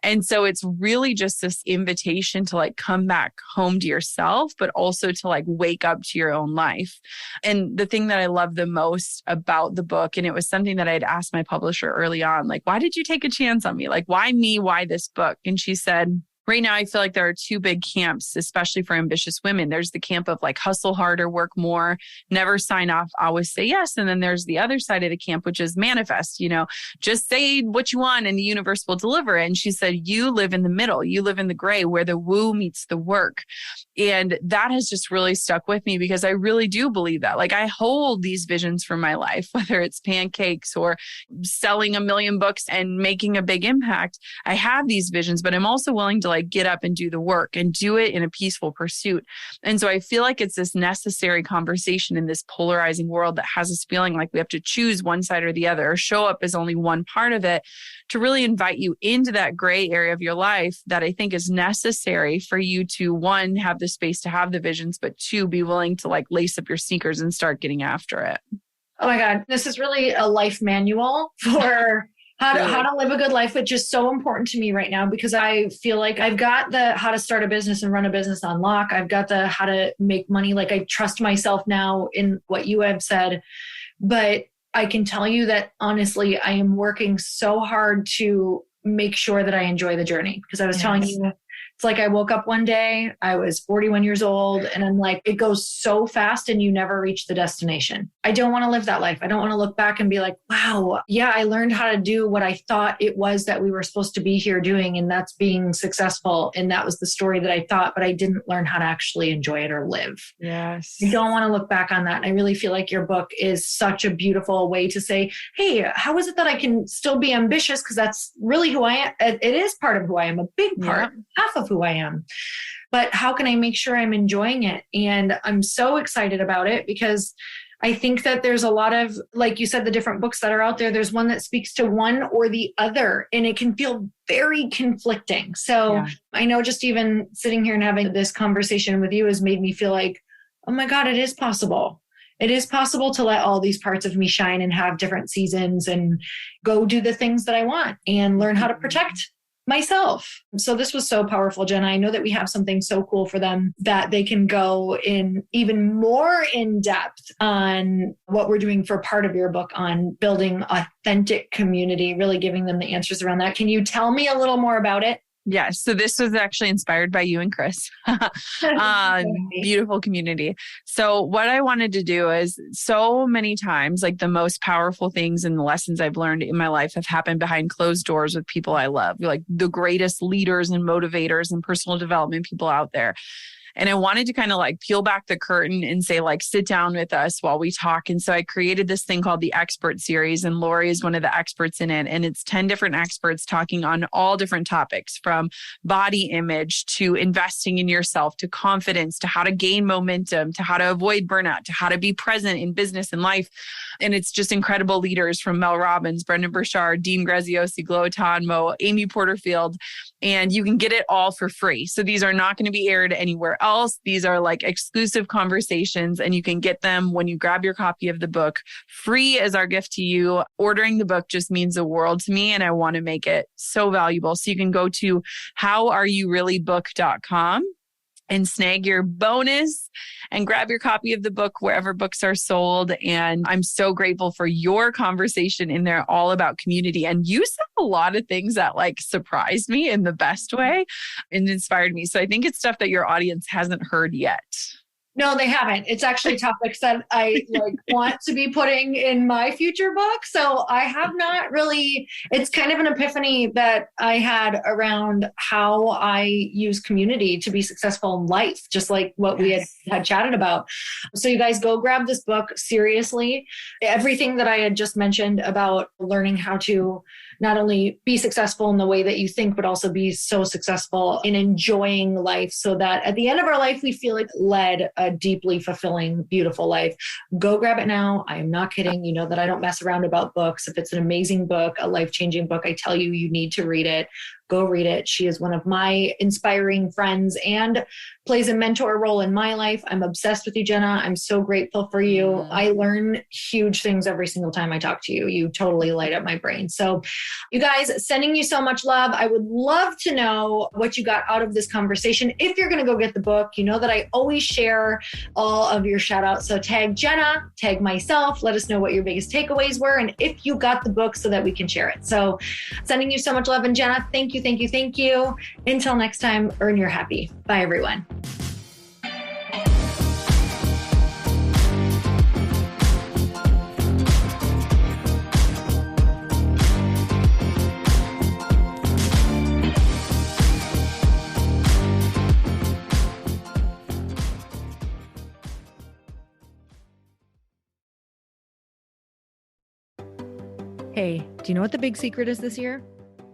And so it's really just this invitation to like come back home to yourself, but also to like wake up to your own life. And the thing that I love the most about the book, and it was something that I had asked my publisher early on, like, why did you take a chance on me? Like, why me? Why this book? And she said, right now, I feel like there are 2 big camps, especially for ambitious women. There's the camp of like hustle harder, work more, never sign off, always say yes. And then there's the other side of the camp, which is manifest, just say what you want and the universe will deliver. And she said, you live in the middle. You live in the gray where the woo meets the work. And that has just really stuck with me because I really do believe that. Like I hold these visions for my life, whether it's pancakes or selling 1 million books and making a big impact. I have these visions, but I'm also willing to like get up and do the work and do it in a peaceful pursuit. And so I feel like it's this necessary conversation in this polarizing world that has us feeling like we have to choose one side or the other or show up as only one part of it, to really invite you into that gray area of your life that I think is necessary for you to, one, have the space to have the visions, but two, be willing to like lace up your sneakers and start getting after it. Oh my God, this is really a life manual for how to live a good life, which is so important to me right now because I feel like I've got the how to start a business and run a business on lock. I've got the how to make money. Like I trust myself now in what you have said, but I can tell you that honestly, I am working so hard to make sure that I enjoy the journey because I was telling you, it's like I woke up one day, I was 41 years old, and I'm like, it goes so fast and you never reach the destination. I don't want to live that life. I don't want to look back and be like, wow, yeah, I learned how to do what I thought it was that we were supposed to be here doing, and that's being successful. And that was the story that I thought, but I didn't learn how to actually enjoy it or live. Yes. I don't want to look back on that. I really feel like your book is such a beautiful way to say, hey, how is it that I can still be ambitious? Because that's really who I am. It is part of who I am, a big part, half of who I am. But how can I make sure I'm enjoying it? And I'm so excited about it because I think that there's a lot of, like you said, the different books that are out there. There's one that speaks to one or the other, and it can feel very conflicting. So I know just even sitting here and having this conversation with you has made me feel like, oh my God, it is possible. It is possible to let all these parts of me shine and have different seasons and go do the things that I want and learn how to protect myself. So this was so powerful, Jenna. I know that we have something so cool for them that they can go in even more in depth on what we're doing for part of your book on building authentic community, really giving them the answers around that. Can you tell me a little more about it? Yes. So this was actually inspired by you and Chris. Beautiful community. So what I wanted to do is so many times, like the most powerful things and the lessons I've learned in my life have happened behind closed doors with people I love, like the greatest leaders and motivators and personal development people out there. And I wanted to kind of like peel back the curtain and say, like, sit down with us while we talk. And so I created this thing called the Expert Series, and Lori is one of the experts in it. And it's 10 different experts talking on all different topics, from body image to investing in yourself, to confidence, to how to gain momentum, to how to avoid burnout, to how to be present in business and life. And it's just incredible leaders from Mel Robbins, Brendan Burchard, Dean Graziosi, Glow Tanmo, Amy Porterfield. And you can get it all for free. So these are not going to be aired anywhere else. These are like exclusive conversations, and you can get them when you grab your copy of the book free as our gift to you. Ordering the book just means the world to me, and I want to make it so valuable. So you can go to howareyourreallybook.com and snag your bonus and grab your copy of the book wherever books are sold. And I'm so grateful for your conversation in there, all about community. And you said a lot of things that like surprised me in the best way and inspired me. So I think it's stuff that your audience hasn't heard yet. No, they haven't. It's actually topics that I want to be putting in my future book. So I have not really, it's kind of an epiphany that I had around how I use community to be successful in life, just like what we had chatted about. So you guys go grab this book seriously. Everything that I had just mentioned about learning how to not only be successful in the way that you think, but also be so successful in enjoying life so that at the end of our life, we feel like led a deeply fulfilling, beautiful life. Go grab it now. I am not kidding. You know that I don't mess around about books. If it's an amazing book, a life-changing book, I tell you, you need to read it. Go read it. She is one of my inspiring friends and plays a mentor role in my life. I'm obsessed with you, Jenna. I'm so grateful for you. I learn huge things every single time I talk to you. You totally light up my brain. So you guys, sending you so much love. I would love to know what you got out of this conversation. If you're going to go get the book, you know that I always share all of your shout outs. So tag Jenna, tag myself, let us know what your biggest takeaways were. And if you got the book so that we can share it. So sending you so much love. And Jenna, thank you. Thank you. Thank you. Until next time, earn your happy. Bye, everyone. Hey, do you know what the big secret is this year?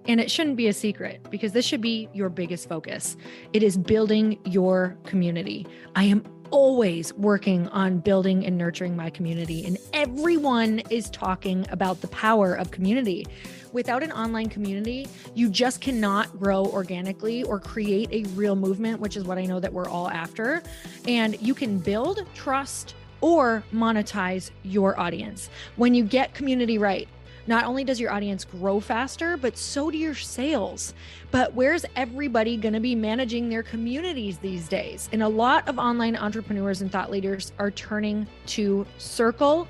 And it shouldn't be a secret because this should be your biggest focus. It is building your community. I am always working on building and nurturing my community, and everyone is talking about the power of community. Without an online community, you just cannot grow organically or create a real movement, which is what I know that we're all after. And you can build trust or monetize your audience. When you get community right, not only does your audience grow faster, but so do your sales. But where's everybody going to be managing their communities these days? And a lot of online entrepreneurs and thought leaders are turning to Circle.so.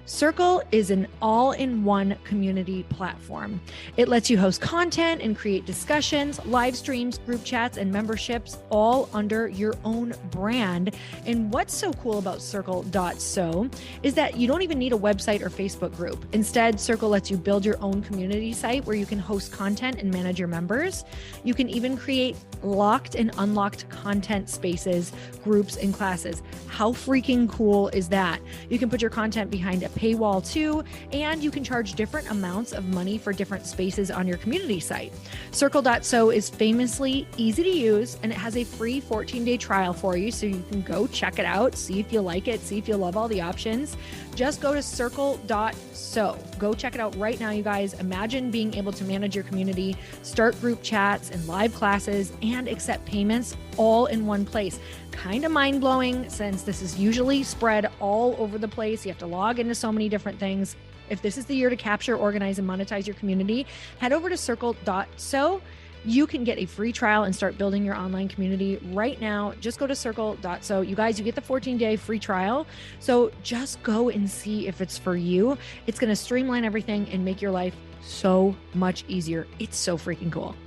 Circle is an all-in-one community platform. It lets you host content and create discussions, live streams, group chats, and memberships all under your own brand. And what's so cool about Circle.so is that you don't even need a website or Facebook group. Instead, Circle lets you build your own community site where you can host content and manage your members. You can even create locked and unlocked content spaces, groups, and classes. How freaking cool is that? You can put your content behind a paywall too, and you can charge different amounts of money for different spaces on your community site. Circle.so is famously easy to use, and it has a free 14-day trial for you, so you can go check it out, see if you like it, see if you love all the options. Just go to Circle.so. Go check it out right now, you guys. Imagine being able to manage your community, start group chats and live classes, and accept payments all in one place. Kind of mind-blowing since this is usually spread all over the place. You have to log into so many different things. If this is the year to capture, organize, and monetize your community, head over to Circle.so. You can get a free trial and start building your online community right now. Just go to Circle.so. You guys, you get the 14-day free trial. So just go and see if it's for you. It's going to streamline everything and make your life so much easier. It's so freaking cool.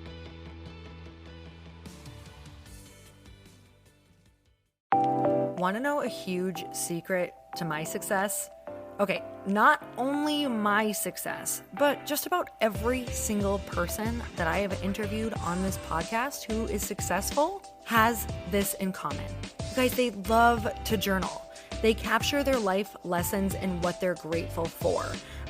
Want to know a huge secret to my success? Okay, not only my success, but just about every single person that I have interviewed on this podcast who is successful has this in common. You guys, they love to journal. They capture their life lessons and what they're grateful for.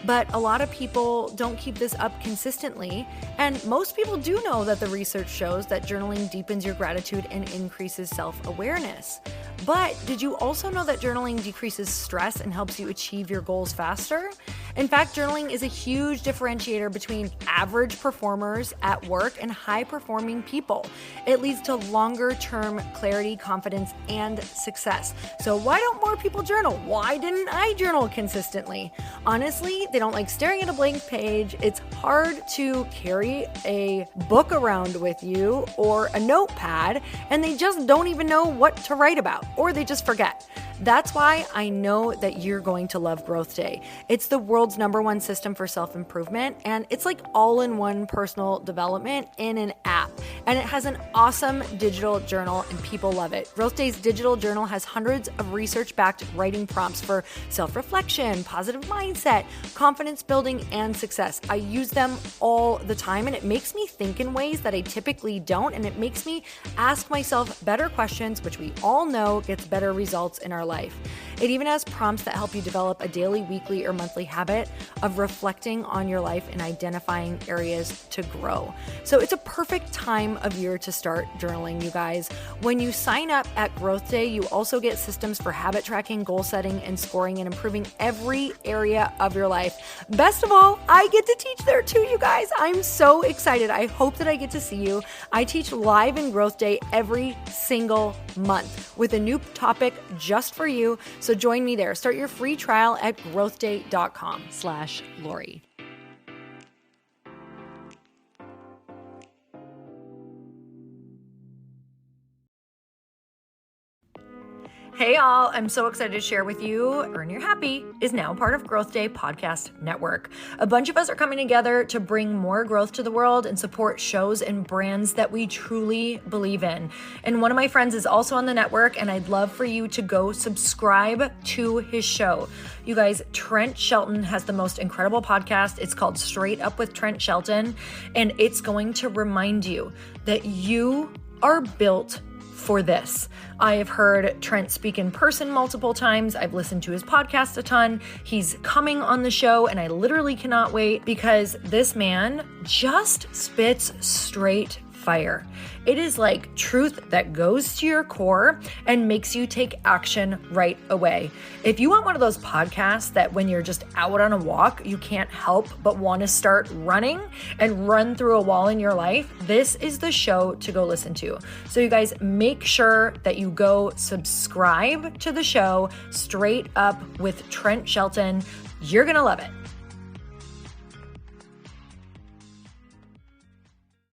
But a lot of people don't keep this up consistently. And most people do know that the research shows that journaling deepens your gratitude and increases self-awareness. But did you also know that journaling decreases stress and helps you achieve your goals faster? In fact, journaling is a huge differentiator between average performers at work and high-performing people. It leads to longer-term clarity, confidence, and success. So why don't more people journal? Why didn't I journal consistently? Honestly, they don't like staring at a blank page. It's hard to carry a book around with you or a notepad, and they just don't even know what to write about, or they just forget. That's why I know that you're going to love Growth Day. It's the world's #1 system for self-improvement, and it's like all-in-one personal development in an app. And it has an awesome digital journal, and people love it. Growth Day's digital journal has hundreds of research-backed writing prompts for self-reflection, positive mindset, confidence building, and success. I use them all the time, and it makes me think in ways that I typically don't, and it makes me ask myself better questions, which we all know gets better results in our life. It even has prompts that help you develop a daily, weekly, or monthly habit of reflecting on your life and identifying areas to grow. So it's a perfect time of year to start journaling, you guys. When you sign up at Growth Day, you also get systems for habit tracking, goal setting, and scoring, and improving every area of your life. Best of all, I get to teach there too, you guys. I'm so excited. I hope that I get to see you. I teach live in Growth Day every single month with a new topic just for you. So join me there. Start your free trial at growthday.com/Lori. Hey all, I'm so excited to share with you, Earn Your Happy is now part of Growth Day Podcast Network. A bunch of us are coming together to bring more growth to the world and support shows and brands that we truly believe in. And one of my friends is also on the network, and I'd love for you to go subscribe to his show. You guys, Trent Shelton has the most incredible podcast. It's called Straight Up with Trent Shelton, and it's going to remind you that you are built for this. I have heard Trent speak in person multiple times. I've listened to his podcast a ton. He's coming on the show, and I literally cannot wait because this man just spits straight fire. It is like truth that goes to your core and makes you take action right away. If you want one of those podcasts that when you're just out on a walk, you can't help but want to start running and run through a wall in your life, this is the show to go listen to. So you guys make sure that you go subscribe to the show, Straight Up with Trent Shelton. You're going to love it.